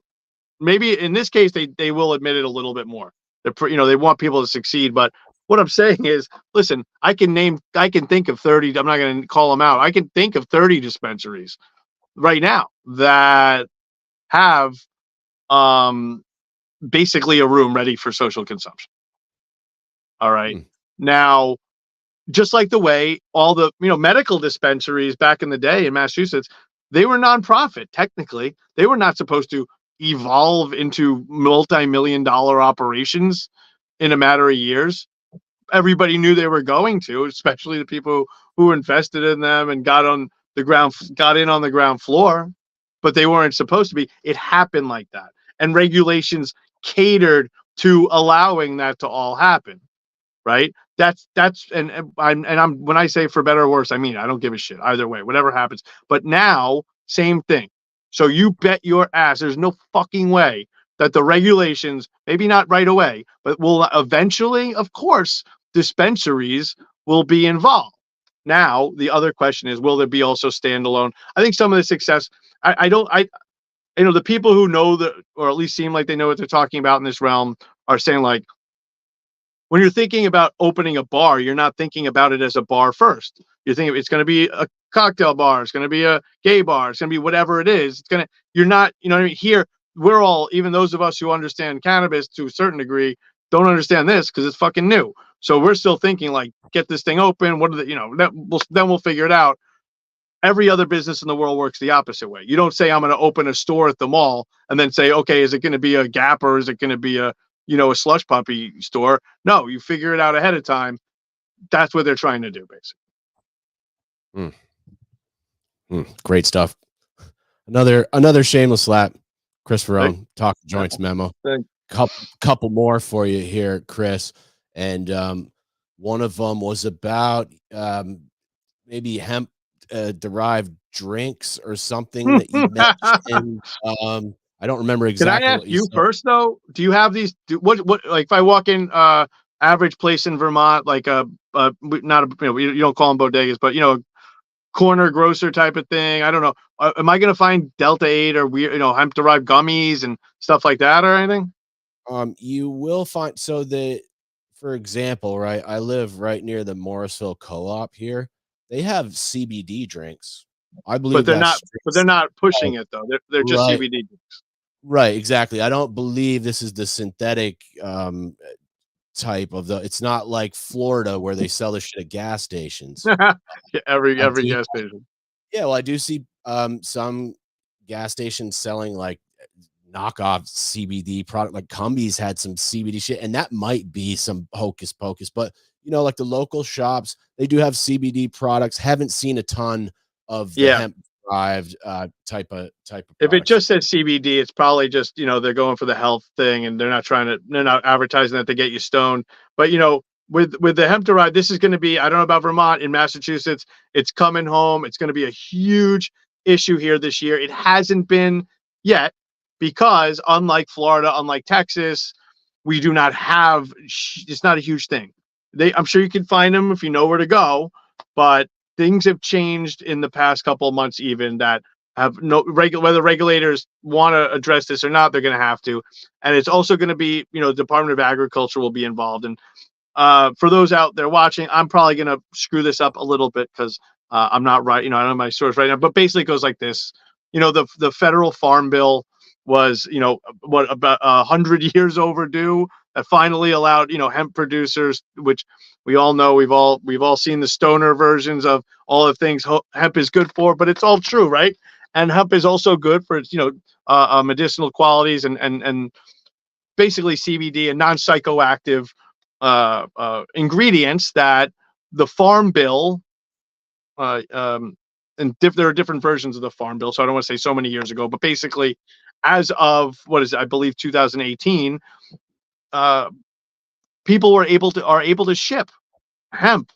S2: maybe in this case they will admit it a little bit more. They want people to succeed, but what I'm saying is, listen, I can think of 30. I'm not going to call them out. I can think of 30 dispensaries right now that have basically a room ready for social consumption. All right. Now, just like the way all the medical dispensaries back in the day in Massachusetts, they were nonprofit. Technically, they were not supposed to evolve into multi-million-dollar operations in a matter of years. Everybody knew they were going to, especially the people who invested in them and got in on the ground floor, but they weren't supposed to be. It happened like that, and regulations catered to allowing that to all happen. Right? That's I'm when I say for better or worse, I mean I don't give a shit either way, whatever happens. But now, same thing. So you bet your ass there's no fucking way that the regulations, maybe not right away, but will eventually, of course, dispensaries will be involved. Now, the other question is, will there be also standalone? I think some of the success, the people who know that, or at least seem like they know what they're talking about in this realm, are saying like, when you're thinking about opening a bar, you're not thinking about it as a bar first. You're thinking it's going to be a cocktail bar, it's going to be a gay bar, it's going to be whatever it is. You're not, you know what I mean? Here, we're all, even those of us who understand cannabis to a certain degree, don't understand this because it's fucking new. So we're still thinking like, get this thing open. What are the, then we'll figure it out. Every other business in the world works the opposite way. You don't say, I'm going to open a store at the mall and then say, okay, is it going to be a Gap or is it going to be a slush puppy store? No, you figure it out ahead of time. That's what they're trying to do, basically.
S1: Great stuff. Another shameless slap. Chris Faraone, Talking Joints Memo. Couple more for you here, Chris. And one of them was about maybe hemp derived drinks or something that you mentioned. I don't remember exactly.
S2: Can I ask you first though? Do you have these? What like if I walk in average place in Vermont, like not a you don't call them bodegas, but corner grocer type of thing. I don't know. Am I going to find Delta 8 or weird hemp derived gummies and stuff like that or anything?
S1: You will find for example, right? I live right near the Morrisville Co-op here. They have CBD drinks. I believe,
S2: but they're not pushing it though. They're just
S1: right.
S2: CBD drinks.
S1: Right, exactly. I don't believe this is the synthetic type of it's not like Florida where they sell this shit at gas stations.
S2: every gas station.
S1: Yeah, well, I do see some gas stations selling like knockoff CBD product. Like Cumbies had some CBD shit, and that might be some hocus pocus. But like the local shops, they do have CBD products. Haven't seen a ton of the hemp derived type of
S2: if it just says CBD, it's probably just they're going for the health thing and they're not advertising that to get you stoned. But with the hemp derived, this is going to be, I don't know about Vermont, in Massachusetts, it's coming home. It's going to be a huge issue here this year. It hasn't been yet because unlike Florida, unlike Texas, we do not have, it's not a huge thing. I'm sure you can find them if you know where to go, but things have changed in the past couple of months, even that have whether regulators want to address this or not, they're going to have to. And it's also going to be, the Department of Agriculture will be involved. And for those out there watching, I'm probably going to screw this up a little bit because I'm not right. I don't have my source right now, but basically it goes like this. The federal farm bill was, about 100 years overdue. That finally allowed, hemp producers, which we all know, we've all seen the stoner versions of all the things hemp is good for, but it's all true, right? And hemp is also good for its, medicinal qualities and basically CBD and non-psychoactive ingredients that the farm bill, and there are different versions of the farm bill, so I don't want to say so many years ago, but basically, as of I believe 2018, people are able to ship hemp,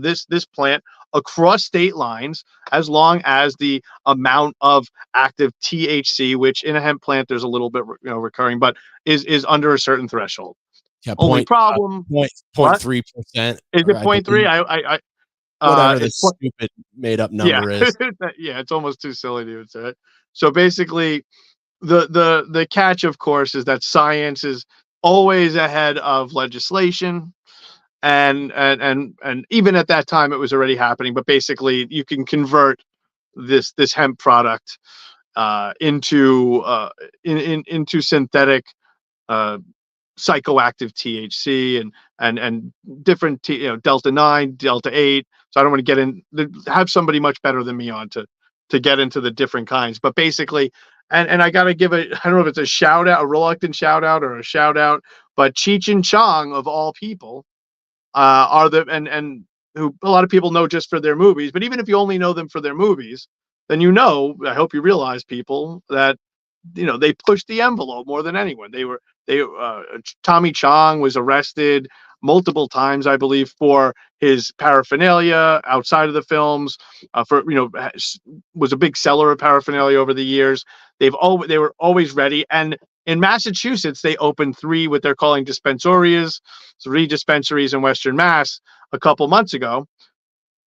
S2: this plant, across state lines as long as the amount of active THC, which in a hemp plant there's a little bit recurring, but is under a certain threshold.
S1: Yeah,
S2: only problem
S1: 0.3%.
S2: Is it 0.3?
S1: Whatever the stupid made up number is.
S2: Yeah, it's almost too silly to even say it. So basically, the catch, of course, is that science is always ahead of legislation, and even at that time it was already happening. But basically, you can convert this hemp product into into synthetic uh, psychoactive THC and different Delta 9, Delta 8. So I don't want to get in. Have somebody much better than me on to get into the different kinds. But basically, and I got to give I don't know if it's a shout out, a reluctant shout out, or a shout out, but Cheech and Chong of all people are the and who a lot of people know just for their movies. But even if you only know them for their movies, then I hope you realize, people, that they pushed the envelope more than anyone. They Tommy Chong was arrested multiple times, I believe, for his paraphernalia outside of the films. For was a big seller of paraphernalia over the years. They were always ready. And in Massachusetts, they opened what they're calling dispensaries, 3 dispensaries in Western Mass a couple months ago.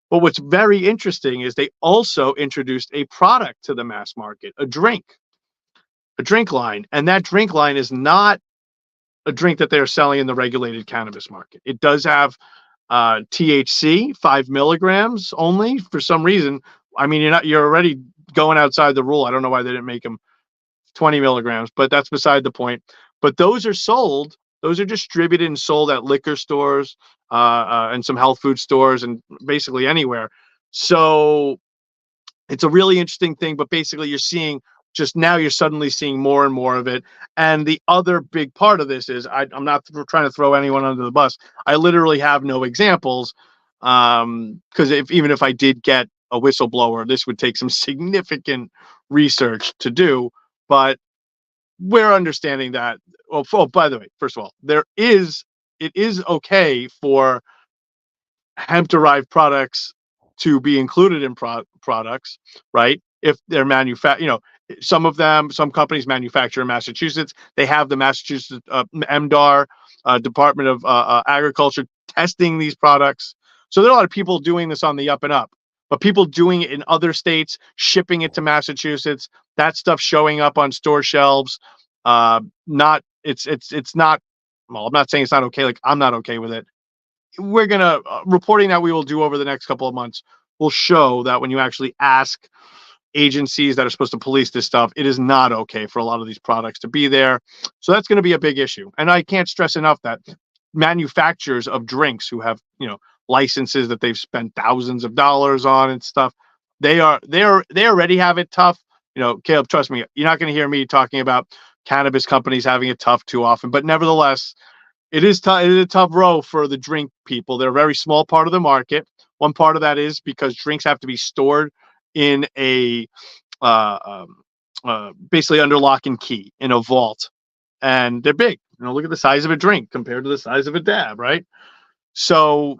S2: But what's very interesting is they also introduced a product to the mass market, a drink line. And that drink line is not a drink that they're selling in the regulated cannabis market. It does have THC, 5 milligrams only for some reason. I mean, you're already going outside the rule. I don't know why they didn't make them 20 milligrams, but that's beside the point. But those are distributed and sold at liquor stores and some health food stores and basically anywhere. So it's a really interesting thing, but basically you're suddenly seeing more and more of it. And the other big part of this is I'm not trying to throw anyone under the bus. I literally have no examples because even if I did get a whistleblower, this would take some significant research to do. But we're understanding that. Oh, by the way, first of all, it is okay for hemp derived products to be included in products, right? If they're some companies manufacture in Massachusetts. They have the Massachusetts MDAR, Department of Agriculture, testing these products. So there are a lot of people doing this on the up and up, but people doing it in other states, shipping it to Massachusetts, that stuff showing up on store shelves. Not it's not. Well, I'm not saying it's not okay. Like, I'm not okay with it. We're gonna reporting that we will do over the next couple of months will show that when you actually ask agencies that are supposed to police this stuff, it is not okay for a lot of these products to be there. So that's going to be a big issue. And I can't stress enough that manufacturers of drinks who have licenses that they've spent thousands of dollars on and stuff, they already have it tough. Caleb, trust me, you're not going to hear me talking about cannabis companies having it tough too often, but nevertheless, it is tough. It is a tough row for the drink people. They're a very small part of the market. One part of that is because drinks have to be stored in a basically under lock and key in a vault, and they're big. Look at the size of a drink compared to the size of a dab, right? So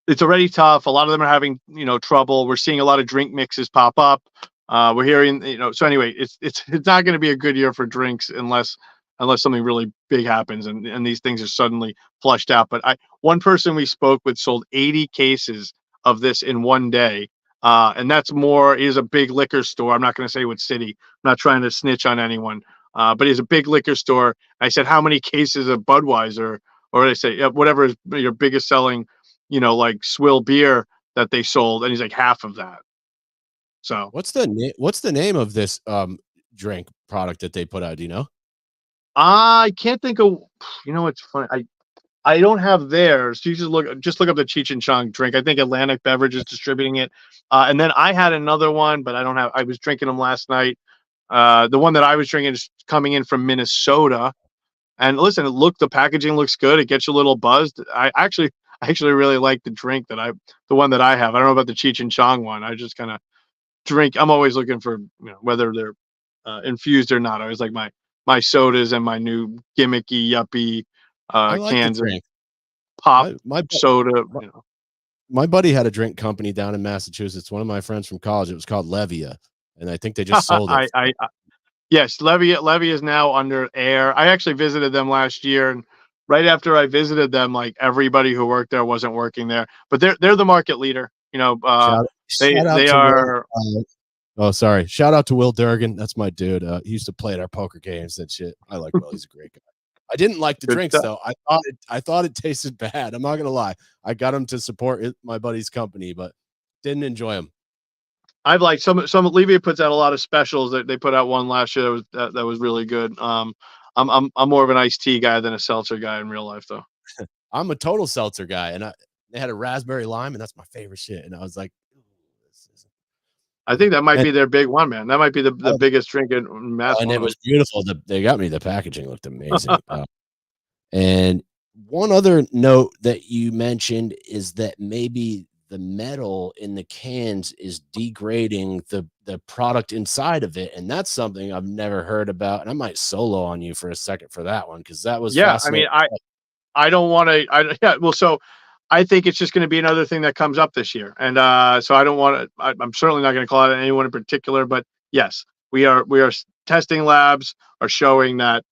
S2: it's already tough. A lot of them are having trouble. We're seeing a lot of drink mixes pop up. We're hearing So anyway, it's not going to be a good year for drinks unless something really big happens and these things are suddenly flushed out. But one person we spoke with sold 80 cases of this in one day. And that's is a big liquor store. I'm not going to say what city. I'm not trying to snitch on anyone. But he's a big liquor store. I said, how many cases of Budweiser, or they say whatever is your biggest selling, like swill beer that they sold, and he's like, half of that. So
S1: what's the name of this drink product that they put out? Do you know?
S2: I can't think of. It's funny. I don't have theirs. You just look up the Cheech and Chong drink. I think Atlantic Beverage is distributing it. And then I had another one, but I was drinking them last night. The one that I was drinking is coming in from Minnesota. And listen, the packaging looks good. It gets you a little buzzed. I actually really like the drink the one that I have. I don't know about the Cheech and Chong one. I just kind of drink. I'm always looking for, whether they're infused or not. I always like my sodas and my new gimmicky yuppie
S1: I like
S2: cans
S1: the
S2: of
S1: drink.
S2: pop
S1: My
S2: soda.
S1: my buddy had a drink company down in Massachusetts. One of my friends from college. It was called Levia, and I think they just sold it.
S2: Yes, Levy is now under air. I actually visited them last year, and right after I visited them, like everybody who worked there wasn't working there. But they're the market leader.
S1: Shout
S2: They
S1: out
S2: they
S1: to
S2: are.
S1: Oh, sorry. Shout out to Will Durgan. That's my dude. He used to play at our poker games and shit. I like Will. He's a great guy. I didn't like the
S2: Good
S1: drinks
S2: stuff.
S1: though. I thought it tasted bad. I'm not gonna lie. I got him to support my buddy's company, but didn't enjoy them.
S2: I've liked some Levy puts out a lot of specials. That they put out one last year that was really good. I'm more of an iced tea guy than a seltzer guy in real life though.
S1: I'm a total seltzer guy, and they had a raspberry lime, and that's my favorite shit. And I was like,
S2: I think that might be their big one, man. That might be the biggest drink in mass.
S1: And it was beautiful. They got me. The packaging looked amazing. And one other note that you mentioned is that maybe the metal in the cans is degrading the product inside of it, and that's something I've never heard about. And I might solo on you for a second for that one, because that was
S2: I mean, I don't want to. Yeah, well, so I think it's just going to be another thing that comes up this year, and so I don't want to. I'm certainly not going to call out anyone in particular, but yes, we are testing labs are showing that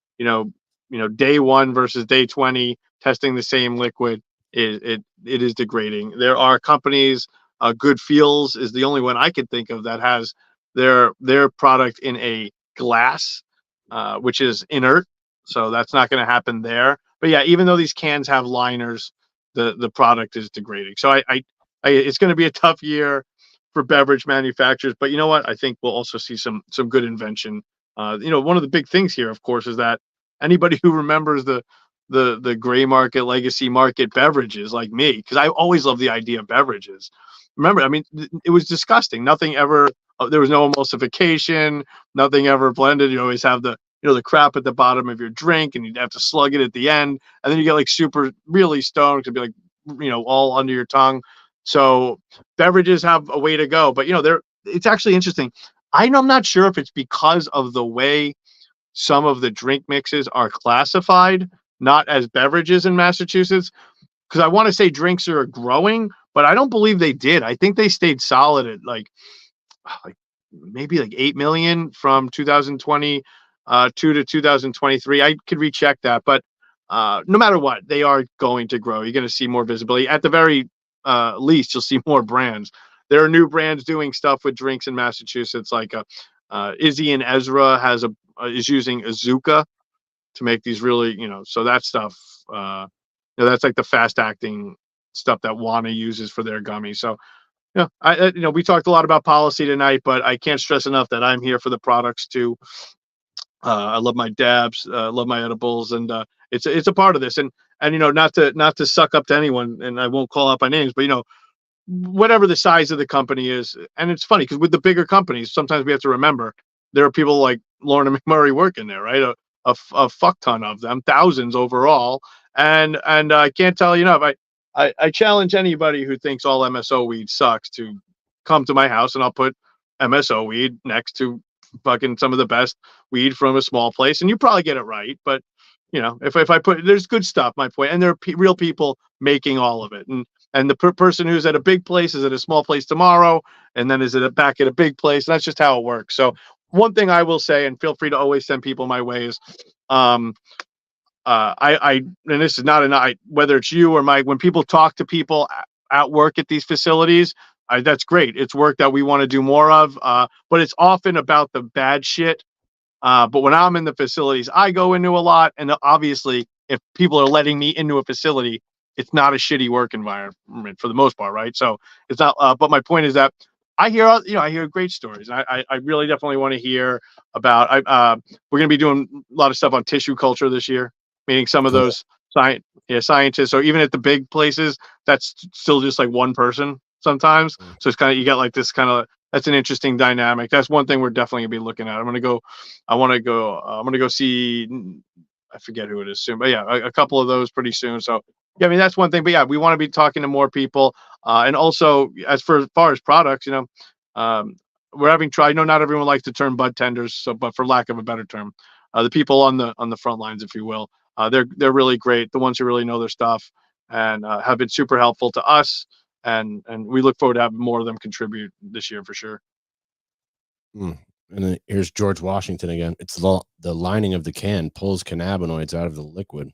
S2: day 1 versus day 20 testing the same liquid it is degrading. There are companies. Good Feels is the only one I could think of that has their product in a glass, which is inert, so that's not going to happen there. But yeah, even though these cans have liners, the product is degrading. So I it's going to be a tough year for beverage manufacturers. But you know what? I think we'll also see some good invention. One of the big things here, of course, is that anybody who remembers the gray market, legacy market beverages like me, because I always love the idea of beverages. Remember, I mean, it was disgusting. Nothing ever. There was no emulsification. Nothing ever blended. You always have the crap at the bottom of your drink, and you'd have to slug it at the end, and then you get like super really stoned to be like all under your tongue. So beverages have a way to go, but it's actually interesting. I'm not sure if it's because of the way some of the drink mixes are classified not as beverages in Massachusetts, because I want to say drinks are growing, but I don't believe they did. I think they stayed solid at like maybe like 8 million from 2020 to 2023. I could recheck that, but no matter what, they are going to grow. You're going to see more visibility. At the very least, you'll see more brands. There are new brands doing stuff with drinks in Massachusetts, like Izzy and Ezra is using Azuka to make these really, so that stuff, that's like the fast acting stuff that Wana uses for their gummies. So we talked a lot about policy tonight, but I can't stress enough that I'm here for the products too. I love my dabs, love my edibles, and it's a part of this. And not to suck up to anyone, and I won't call out by names, but whatever the size of the company is, and it's funny because with the bigger companies, sometimes we have to remember there are people like Lorna McMurray working there, right? A fuck ton of them, thousands overall, and I can't tell you enough. I challenge anybody who thinks all MSO weed sucks to come to my house, and I'll put MSO weed next to fucking some of the best weed from a small place, and you probably get it right. But if I put, there's good stuff, my point, and there are real people making all of it, and the person who's at a big place is at a small place tomorrow, and then is back at a big place. And that's just how it works. So one thing I will say, and feel free to always send people my way, is and this is not whether it's you or Mike, when people talk to people at work at these facilities, that's great. It's work that we want to do more of, but it's often about the bad shit. But when I'm in the facilities, I go into a lot, and obviously, if people are letting me into a facility, it's not a shitty work environment for the most part, right? So it's not. But my point is that I hear great stories. I really definitely want to hear about. We're going to be doing a lot of stuff on tissue culture this year, meaning some of those scientists. So even at the big places, that's still just like one person sometimes. So it's kind of, you got like this kind of, that's an interesting dynamic. That's one thing we're definitely gonna be looking at. I'm gonna go see, I forget who it is soon, but yeah, a couple of those pretty soon. So yeah, I mean, that's one thing, but yeah, we want to be talking to more people. And also as far as products, we're having tried, not everyone likes the term bud tenders. So, but for lack of a better term, the people on the front lines, if you will, they're really great. The ones who really know their stuff and have been super helpful to us. And we look forward to having more of them contribute this year for sure.
S1: And then here's George Washington again. It's the lining of the can pulls cannabinoids out of the liquid.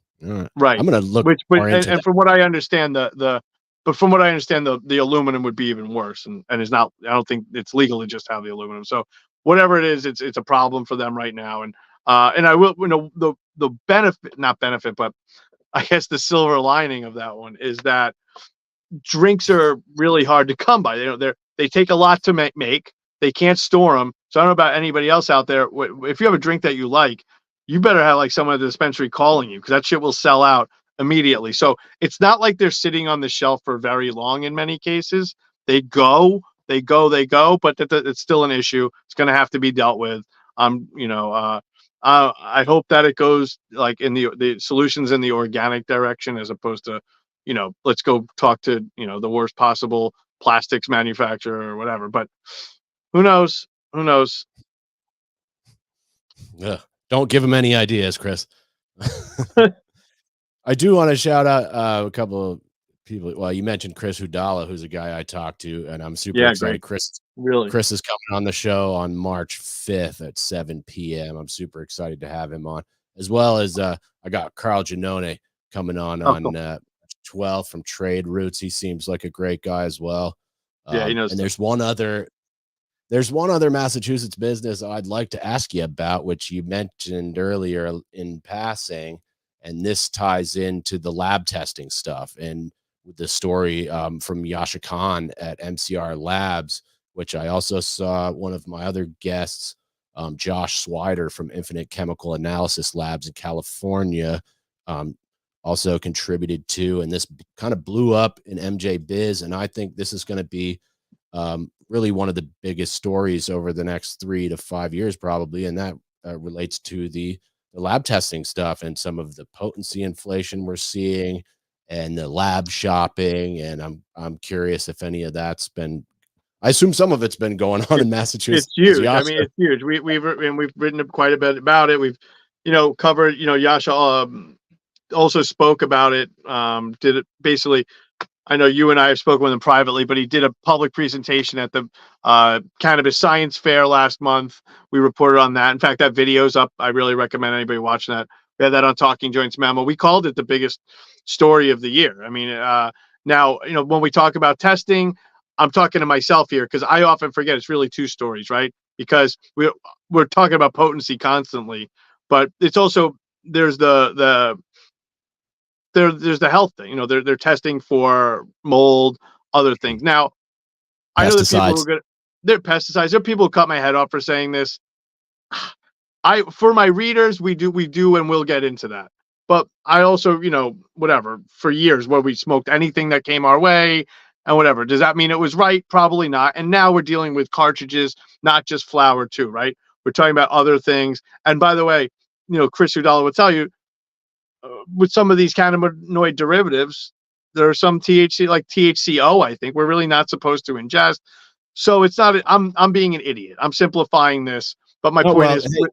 S2: Right.
S1: I'm gonna look
S2: and from what I understand, the but from what I understand, the aluminum would be even worse, and is not. I don't think it's legal to just have the aluminum. So whatever it is, it's a problem for them right now. And I will, the benefit, not benefit, but I guess the silver lining of that one is that drinks are really hard to come by. They take a lot to make. They can't store them. So I don't know about anybody else out there. If you have a drink that you like, you better have like someone at the dispensary calling you, because that shit will sell out immediately. So it's not like they're sitting on the shelf for very long in many cases. They go, but it's still an issue. It's going to have to be dealt with. I hope that it goes like in the solutions in the organic direction, as opposed to, let's go talk to, the worst possible plastics manufacturer or whatever. But who knows? Who knows?
S1: Yeah. Don't give him any ideas, Chris. I do want to shout out a couple of people. Well, you mentioned Chris Hudala, who's a guy I talked to, and I'm super excited.
S2: Great. Really?
S1: Chris is coming on the show on March 5th at 7 p.m. I'm super excited to have him on, as well as I got Carl Giannone coming on
S2: cool.
S1: 12th from Trade Roots. He seems like a great guy as well.
S2: Yeah, he knows.
S1: And there's one other Massachusetts business I'd like to ask you about, which you mentioned earlier in passing, and this ties into the lab testing stuff and with the story from Yasha Khan at MCR Labs, which I also saw one of my other guests, Josh Swider from Infinite Chemical Analysis Labs in California, also contributed to, and this kind of blew up in MJ Biz. And I think this is going to be really one of the biggest stories over the next 3 to 5 years, probably. And that relates to the lab testing stuff and some of the potency inflation we're seeing and the lab shopping. And I'm curious if any of that's been, I assume some of it's been going on in Massachusetts.
S2: It's huge. I mean, it's huge. We've written quite a bit about it. We've, covered, Yasha also spoke about it. Did it basically, I know you and I have spoken with him privately, but he did a public presentation at the Cannabis Science Fair last month. We reported on that. In fact, that video's up. I really recommend anybody watching that. We had that on Talking Joints Memo. We called it the biggest story of the year. I mean, now, when we talk about testing, I'm talking to myself here because I often forget it's really two stories, right? Because we're talking about potency constantly, but it's also, there's the health thing. They're testing for mold, other things. Now, I know that people they're pesticides. There are people who cut my head off for saying this. For my readers, we do, and we'll get into that. But I also, whatever, for years where we smoked anything that came our way and whatever. Does that mean it was right? Probably not. And now we're dealing with cartridges, not just flower too, right? We're talking about other things. And by the way, Chris Hudala would tell you, with some of these cannabinoid derivatives, there are some THC, like THCO, I think we're really not supposed to ingest. So it's not, I'm being an idiot. I'm simplifying this, but my point is,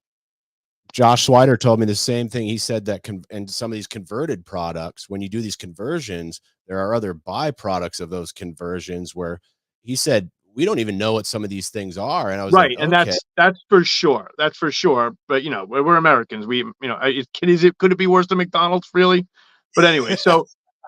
S1: Josh Swider told me the same thing. He said that and some of these converted products, when you do these conversions, there are other byproducts of those conversions where he said, we don't even know what some of these things are. And I was
S2: right.
S1: Like,
S2: and
S1: okay.
S2: that's for sure. That's for sure. But we're Americans. Could it be worse than McDonald's, really? But anyway, so,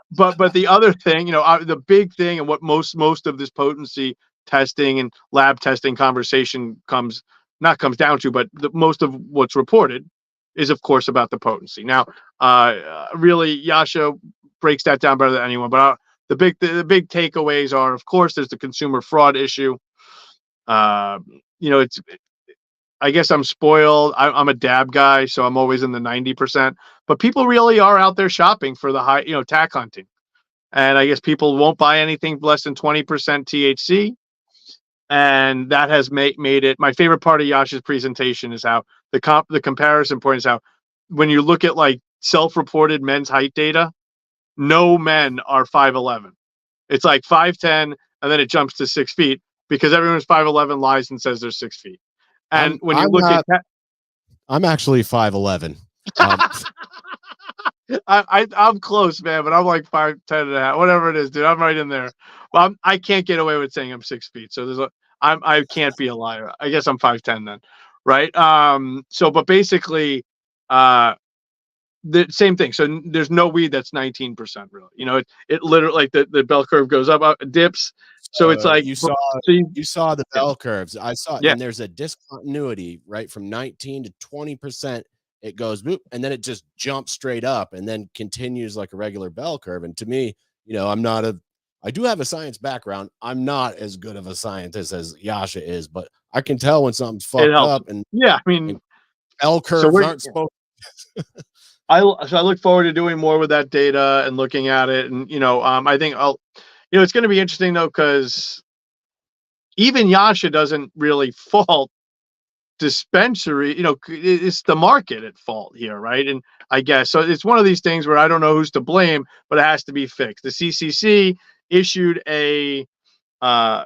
S2: but the other thing, the big thing, and what most of this potency testing and lab testing conversation comes down to, but most of what's reported is, of course, about the potency. Now, really, Yasha breaks that down better than anyone. But the big takeaways are, of course, there's the consumer fraud issue. It's, I guess I'm spoiled. I'm a dab guy, so I'm always in the 90%. But people really are out there shopping for the high, tack hunting. And I guess people won't buy anything less than 20% THC. And that has made it. My favorite part of Yasha's presentation is how the comparison point is how, when you look at like self-reported men's height data, no men are 5'11". It's like 5'10", and then it jumps to 6 feet because everyone's 5'11" lies and says they're 6 feet. And when you look at,
S1: I'm actually 5'11".
S2: I'm close, man, but I'm like 5'10" and a half, whatever it is, dude. I'm right in there. Well, I can't get away with saying I'm 6 feet. So I can't be a liar. I guess I'm 5'10" then, right? So, but basically, the same thing. So there's no weed that's 19% really. You know, it literally like the bell curve goes up, dips. So it's like
S1: You
S2: so
S1: saw the
S2: yeah,
S1: bell curves. I saw,
S2: yeah,
S1: and there's a discontinuity, right? From 19 to 20%, it goes boop, and then it just jumps straight up and then continues like a regular bell curve. And to me, I do have a science background. I'm not as good of a scientist as Yasha is, but I can tell when something's
S2: it
S1: fucked
S2: helps.
S1: up, and,
S2: Yeah, I
S1: and
S2: mean,
S1: bell
S2: so
S1: curves aren't supposed.
S2: I look forward to doing more with that data and looking at it, and I think it's going to be interesting though because even Yasha doesn't really fault dispensary. It's the market at fault here, right? And I guess so. It's one of these things where I don't know who's to blame, but it has to be fixed. The CCC issued a I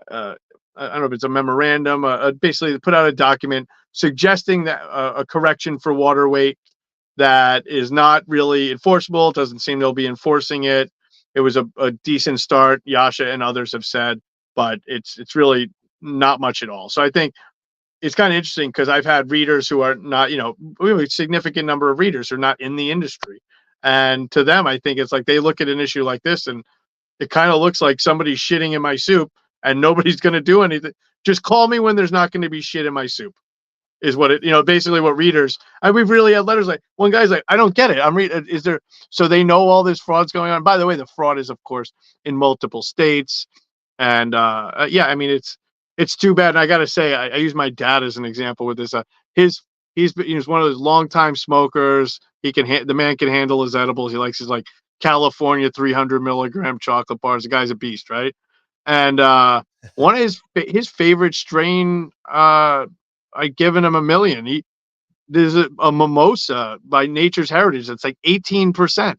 S2: don't know if it's a memorandum, basically put out a document suggesting that a correction for water weight that is not really enforceable. It doesn't seem they'll be enforcing it. It was a decent start, Yasha and others have said, but it's really not much at all. So I think it's kind of interesting because I've had readers who are not, we have a significant number of readers who are not in the industry. And to them, I think it's like they look at an issue like this and it kind of looks like somebody's shitting in my soup and nobody's going to do anything. Just call me when there's not going to be shit in my soup is what it, basically what readers, we've really had letters like one guy's like, I don't get it. I'm reading, is there, so they know all this fraud's going on. By the way, the fraud is of course in multiple states. And yeah, I mean, it's too bad. And I got to say, I use my dad as an example with this. He's one of those longtime smokers. The man can handle his edibles. He likes his like California 300 milligram chocolate bars. The guy's a beast, right? And one of his favorite strain, I've given him $1 million. There's a mimosa by Nature's Heritage that's like 18%.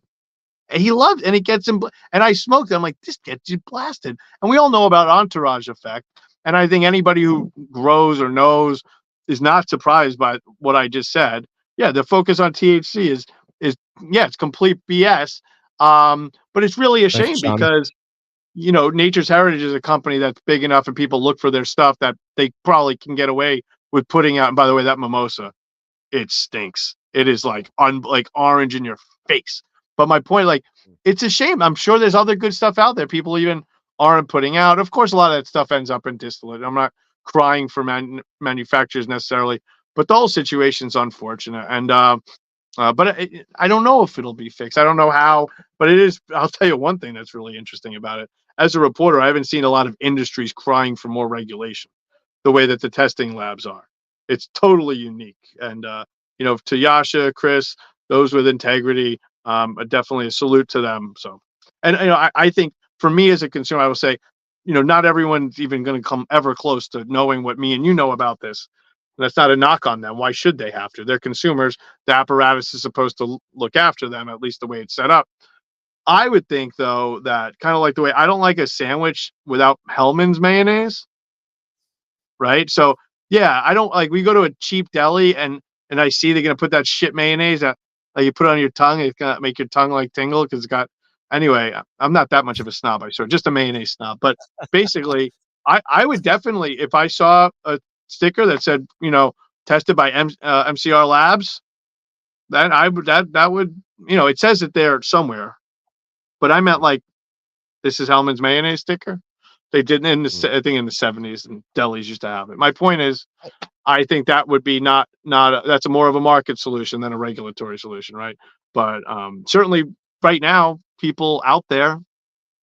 S2: And he loved, and it gets him. And I smoked. I'm like, this gets you blasted. And we all know about entourage effect. And I think anybody who grows or knows is not surprised by what I just said. Yeah, the focus on THC is yeah, it's complete BS. But it's really a
S1: Thanks,
S2: shame
S1: Johnny.
S2: because Nature's Heritage is a company that's big enough and people look for their stuff that they probably can get away with putting out. And by the way, that mimosa, it stinks. It is like like orange in your face. But my point, like, it's a shame. I'm sure there's other good stuff out there. People even aren't putting out. Of course, a lot of that stuff ends up in distillate. I'm not crying for manufacturers necessarily, but the whole situation's unfortunate. And but I don't know if it'll be fixed. I don't know how, but it is. I'll tell you one thing that's really interesting about it. As a reporter, I haven't seen a lot of industries crying for more regulation the way that the testing labs are. It's totally unique. And, to Yasha, Chris, those with integrity, definitely a salute to them. So, and, I think for me as a consumer, I will say, not everyone's even going to come ever close to knowing what me and you know about this. And that's not a knock on them. Why should they have to? They're consumers. The apparatus is supposed to look after them, at least the way it's set up. I would think, though, that kind of like the way I don't like a sandwich without Hellman's mayonnaise, right? So, yeah, I don't like we go to a cheap deli and I see they're gonna put that shit mayonnaise that like you put it on your tongue, it's gonna make your tongue like tingle because it's got anyway, I'm not that much of a snob, I swear, just a mayonnaise snob. But basically, I would definitely if I saw a sticker that said, tested by MCR Labs, then that would it says it there somewhere. But I meant like this is Hellman's mayonnaise sticker. They did I think in the 70s and delis used to have it. My point is, I think that would be that's more of a market solution than a regulatory solution, right? But certainly right now, people out there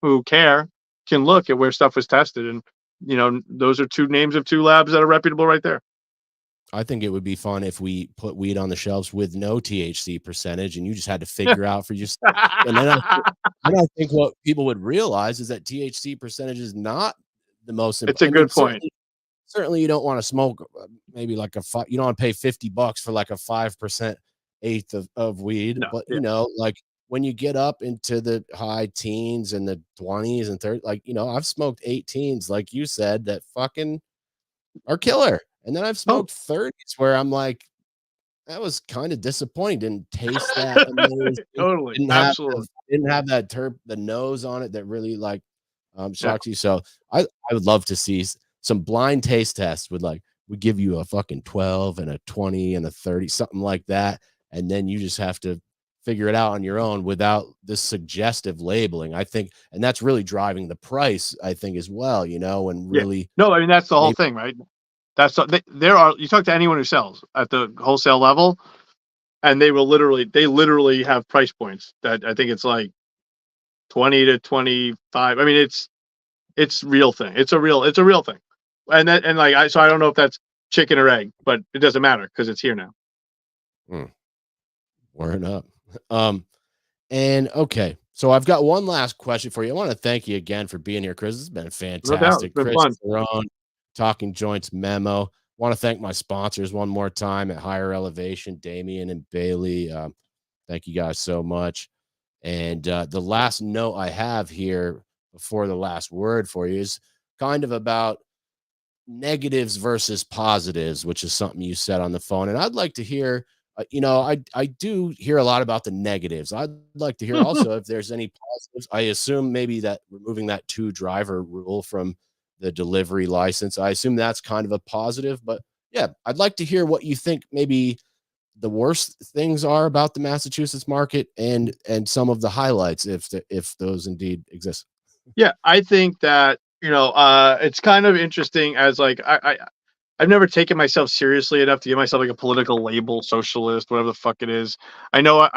S2: who care can look at where stuff was tested, and those are two names of two labs that are reputable right there.
S1: I think it would be fun if we put weed on the shelves with no THC percentage, and you just had to figure out for yourself. And then I think what people would realize is that THC percentage is not the most important.
S2: It's a good point.
S1: Certainly, you don't want to smoke maybe like you don't want to pay $50 for like a 5% eighth of weed.
S2: No,
S1: But
S2: yeah.
S1: like when you get up into the high teens and the 20s and 30s, like I've smoked 18s, like you said, that fucking are killer. And then I've smoked 30s where I'm like, that was kind of disappointing. Didn't taste that amazing.
S2: Totally,
S1: Absolutely.
S2: absolutely.
S1: Didn't have that the nose on it that really like shocked you. So I would love to see some blind taste tests would give you a fucking 12 and a 20 and a 30, something like that. And then you just have to figure it out on your own without this suggestive labeling. I think, and that's really driving the price, I think, as well, and
S2: Yeah.
S1: really
S2: No, I mean, that's the whole
S1: maybe.
S2: thing, right? There are, you talk to anyone who sells at the wholesale level, and they literally have price points that I think it's like 20 to 25. I mean, it's real thing. It's a real thing. And so I don't know if that's chicken or egg, but it doesn't matter because it's here now.
S1: Hmm, word up. And okay, so I've got one last question for you. I want to thank you again for being here, Chris. It's been
S2: No doubt. It's
S1: fantastic.
S2: been
S1: Chris
S2: fun.
S1: Faraone, Talking Joints Memo. Want to thank my sponsors one more time at Higher Elevation, Damian and Bailey. Thank you guys so much. And the last note I have here before the last word for you is kind of about negatives versus positives, which is something you said on the phone. And I'd like to hear, I do hear a lot about the negatives. I'd like to hear also if there's any positives. I assume maybe that removing that 2-driver rule from the delivery license, I assume that's kind of a positive. But yeah, I'd like to hear what you think maybe the worst things are about the Massachusetts market and some of the highlights if those indeed exist.
S2: Yeah, I think that it's kind of interesting as like I've never taken myself seriously enough to give myself like a political label, socialist, whatever the fuck it is. I know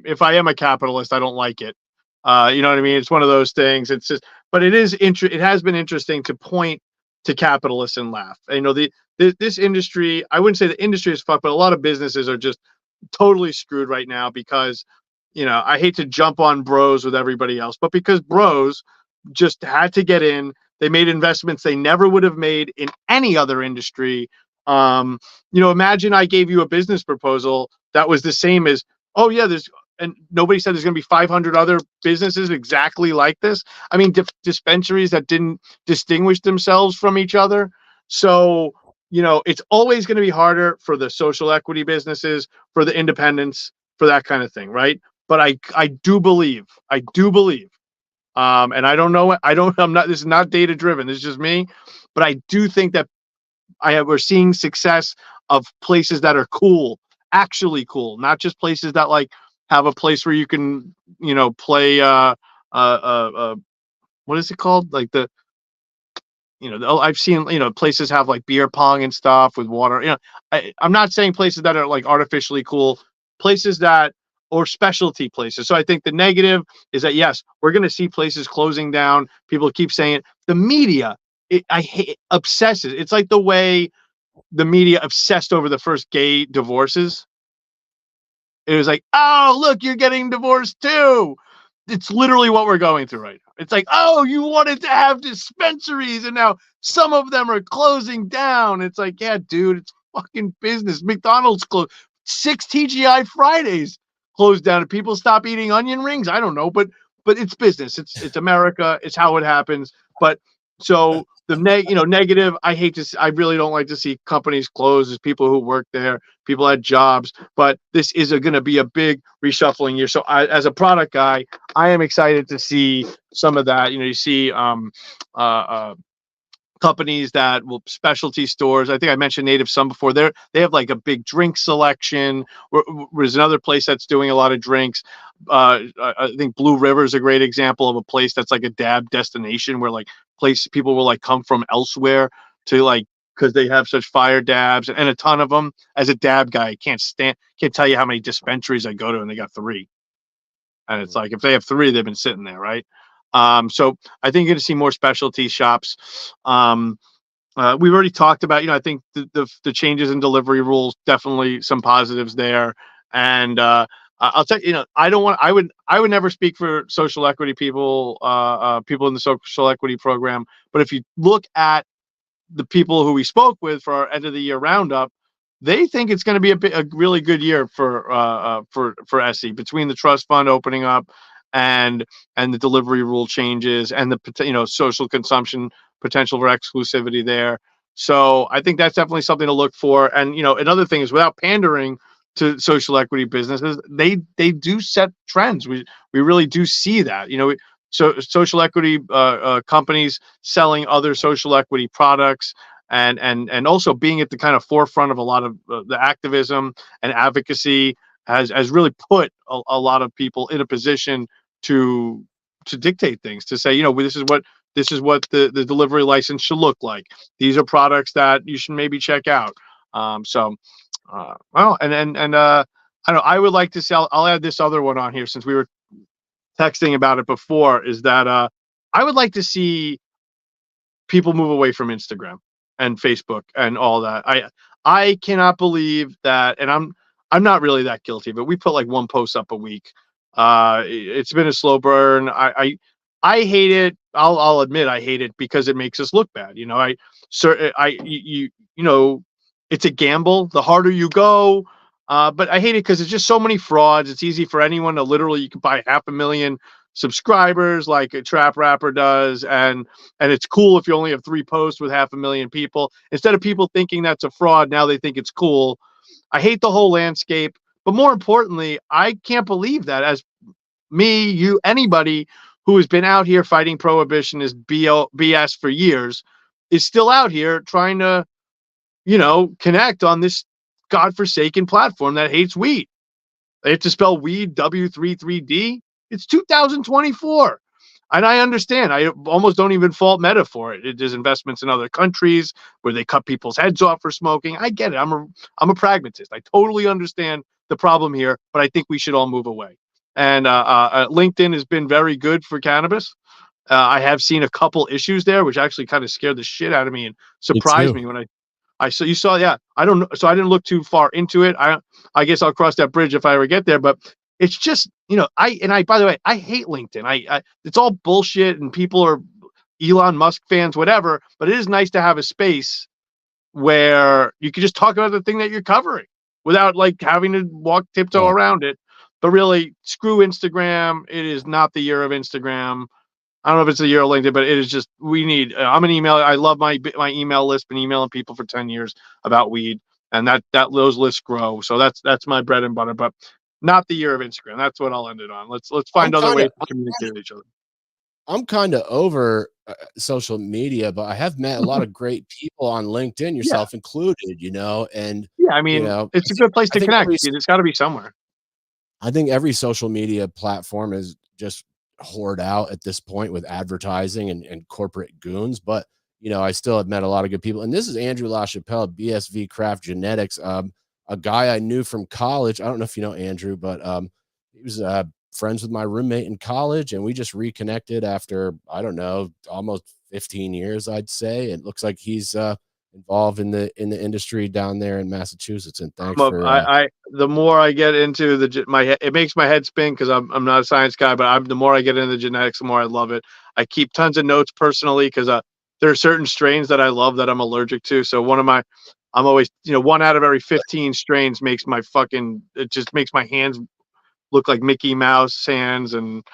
S2: if I am a capitalist, I don't like it. You know what I mean? It's one of those things. It's just, but it has been interesting to point to capitalists and laugh. This industry, I wouldn't say the industry is fucked, but a lot of businesses are just totally screwed right now because, I hate to jump on bros with everybody else, but because bros just had to get in. They made investments they never would have made in any other industry. Imagine I gave you a business proposal that was the same as, oh yeah, and nobody said there's going to be 500 other businesses exactly like this. I mean, dispensaries that didn't distinguish themselves from each other. So, it's always going to be harder for the social equity businesses, for the independents, for that kind of thing, right? But I do believe, and I don't know. I'm not. This is not data driven. This is just me. But I do think that we're seeing success of places that are cool, actually cool, not just places that like have a place where you can, play. What is it called? Like I've seen, places have like beer pong and stuff with water. I'm not saying places that are like artificially cool, places that, or specialty places. So I think the negative is that, yes, we're going to see places closing down. People keep saying it. The media, I hate, obsesses. It's like the way the media obsessed over the first gay divorces. It was like, oh, look, you're getting divorced too. It's literally what we're going through right now. It's like, oh, you wanted to have dispensaries and now some of them are closing down. It's like, yeah, dude, it's fucking business. McDonald's closed. 6 TGI Fridays closed down and people stop eating onion rings. I don't know, but it's business. It's America. It's how it happens. But so the negative, I really don't like to see companies close. There's people who work there, people had jobs, but this is going to be a big reshuffling year. So as a product guy, I am excited to see some of that. You see companies that will, specialty stores. I think I mentioned Native Sun before. They have like a big drink selection. There's another place that's doing a lot of drinks. I think Blue River is a great example of a place that's like a dab destination where like people will like come from elsewhere to like, because they have such fire dabs and a ton of them. As a dab guy, I can't tell you how many dispensaries I go to and they got 3. And it's like, if they have 3, they've been sitting there, right? So I think you're going to see more specialty shops. We've already talked about, I think the changes in delivery rules, definitely some positives there. And I'll tell you, I would never speak for social equity people, people in the social equity program. But if you look at the people who we spoke with for our end of the year roundup, they think it's going to be a really good year for SE, between the trust fund opening up and the delivery rule changes and the social consumption potential for exclusivity there. So I think that's definitely something to look for. And another thing is, without pandering to social equity businesses, they do set trends. We really do see that. So social equity companies selling other social equity products and also being at the kind of forefront of a lot of the activism and advocacy has really put a lot of people in a position to dictate things, to say, this is what the delivery license should look like. These are products that you should maybe check out. Well, and I don't know. I would like to say, I'll add this other one on here since we were texting about it before, is that I would like to see people move away from Instagram and Facebook and all that. I cannot believe that, and I'm not really that guilty, but we put like one post up a week. It's been a slow burn. I hate it. I'll admit I hate it because it makes us look bad. It's a gamble. The harder you go, but I hate it because it's just so many frauds. It's easy for anyone to literally, you can buy 500,000 subscribers like a trap rapper does, and it's cool if you only have 3 posts with 500,000 people. Instead of people thinking that's a fraud, now they think it's cool. I hate the whole landscape, but more importantly, I can't believe that as me, you, anybody who has been out here fighting prohibition is BS for years is still out here trying to, connect on this godforsaken platform that hates weed. They have to spell weed W33D. It's 2024. And I understand. I almost don't even fault Meta for it. There's investments in other countries where they cut people's heads off for smoking. I get it. I'm a pragmatist. I totally understand the problem here, but I think we should all move away. And LinkedIn has been very good for cannabis. I have seen a couple issues there, which actually kind of scared the shit out of me and surprised me when you saw. Yeah, I don't know. So I didn't look too far into it. I guess I'll cross that bridge if I ever get there. But it's just, by the way, I hate LinkedIn. It's all bullshit and people are Elon Musk fans, whatever. But it is nice to have a space where you can just talk about the thing that you're covering without like having to tiptoe around it. But really, screw Instagram. It is not the year of Instagram. I don't know if it's the year of LinkedIn, but it is just, we need, I'm an email. I love my email list, been emailing people for 10 years about weed, and those lists grow. So that's my bread and butter, but not the year of Instagram. That's what I'll end it on. Let's find other ways to communicate with each other.
S1: I'm kind of over social media, but I have met a lot of great people on LinkedIn, yourself included, and
S2: yeah, I mean, it's a good place to connect. It's got to be somewhere.
S1: I think every social media platform is just hoard out at this point with advertising and corporate goons. But, I still have met a lot of good people. And this is Andrew LaChapelle, BSV Craft Genetics, a guy I knew from college. I don't know if you know Andrew, but he was friends with my roommate in college, and we just reconnected after, I don't know, almost 15 years, I'd say. It looks like he's involved in the industry down there in Massachusetts. And thanks for
S2: the more I get into it makes my head spin because I'm not a science guy, but the more I get into the genetics, the more I love it. I keep tons of notes personally because there are certain strains that I love that I'm allergic to. So I'm always, 1 out of every 15 strains it just makes my hands look like Mickey Mouse hands. And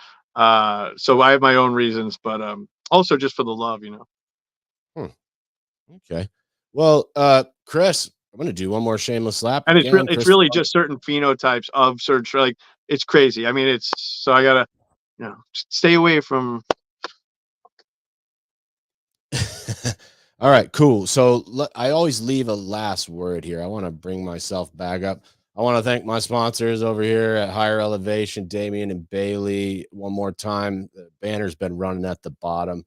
S2: so I have my own reasons, but also just for the love,
S1: Okay. Well, Chris, I'm going to do one more shameless slap.
S2: And it's really just certain phenotypes of search. Like, it's crazy. I mean, so I got to, stay away from.
S1: All right, cool. So I always leave a last word here. I want to bring myself back up. I want to thank my sponsors over here at Higher Elevation, Damian and Bailey. One more time, the banner's been running at the bottom.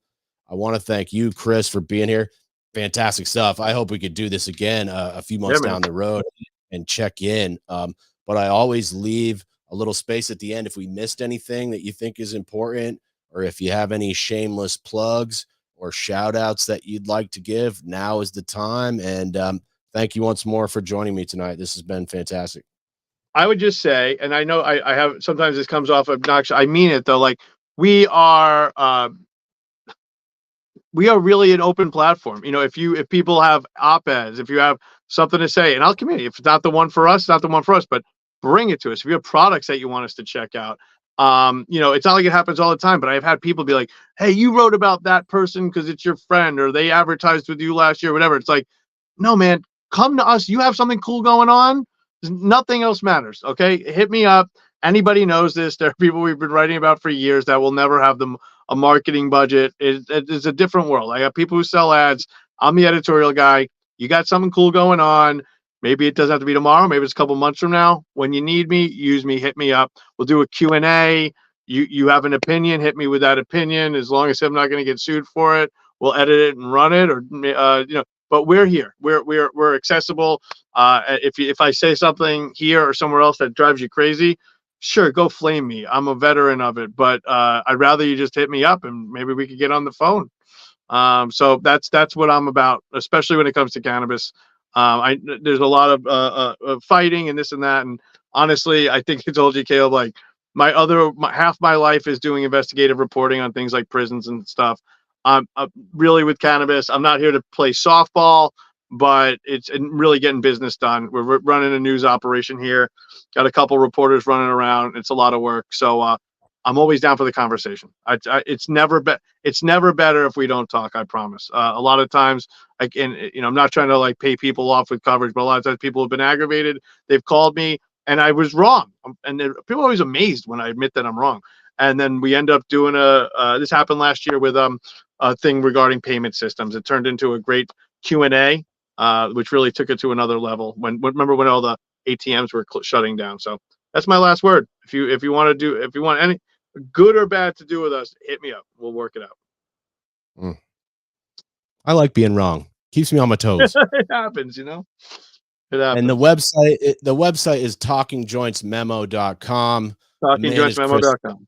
S1: I want to thank you, Chris, for being here. Fantastic stuff. I hope we could do this again a few months down the road and check in. But I always leave a little space at the end if we missed anything that you think is important, or if you have any shameless plugs or shout outs that you'd like to give. Now is the time. And thank you once more for joining me tonight. This has been fantastic.
S2: I would just say, and I know I have, sometimes this comes off obnoxious. I mean it though. Like, we are really an open platform. If people have op-eds, if you have something to say, and I'll communicate. If it's not the one for us, it's not the one for us, but bring it to us. If you have products that you want us to check out, it's not like it happens all the time, but I've had people be like, hey, you wrote about that person because it's your friend, or they advertised with you last year, whatever. It's like, no, man, come to us. You have something cool going on. Nothing else matters. Okay. Hit me up. Anybody knows this. There are people we've been writing about for years that will never have a marketing budget. It's a different world. I got people who sell ads. I'm the editorial guy. You got something cool going on. Maybe it doesn't have to be tomorrow. Maybe it's a couple months from now. When you need me, use me, hit me up. We'll do a Q&A. You have an opinion, hit me with that opinion. As long as I'm not going to get sued for it, we'll edit it and run it, or but we're here. We're accessible. If I say something here or somewhere else that drives you crazy, sure, go flame me. I'm a veteran of it, but I'd rather you just hit me up and maybe we could get on the phone. So that's what I'm about, especially when it comes to cannabis. There's a lot of fighting and this and that, and honestly, I think I told you, Caleb, like half my life is doing investigative reporting on things like prisons and stuff. I'm really with cannabis. I'm not here to play softball, but it's really getting business done. We're running a news operation here. Got a couple reporters running around. It's a lot of work. So I'm always down for the conversation. It's never better if we don't talk. I promise. A lot of times, I'm not trying to like pay people off with coverage, but a lot of times people have been aggravated. They've called me, and I was wrong. And people are always amazed when I admit that I'm wrong. And then we end up doing this happened last year with a thing regarding payment systems. It turned into a great Q&A, which really took it to another level. Remember when all the ATMs were shutting down? So that's my last word. If you want any good or bad to do with us, hit me up. We'll work it out.
S1: I like being wrong. Keeps me on my toes.
S2: It happens, It happens.
S1: And the website is talkingjointsmemo.com.
S2: Talkingjointsmemo.com.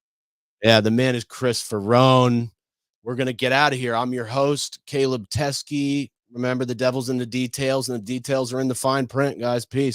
S1: Yeah, the man is Chris Faraone. We're going to get out of here. I'm your host, Caleb Teskey. Remember, the devil's in the details, and the details are in the fine print, guys. Peace.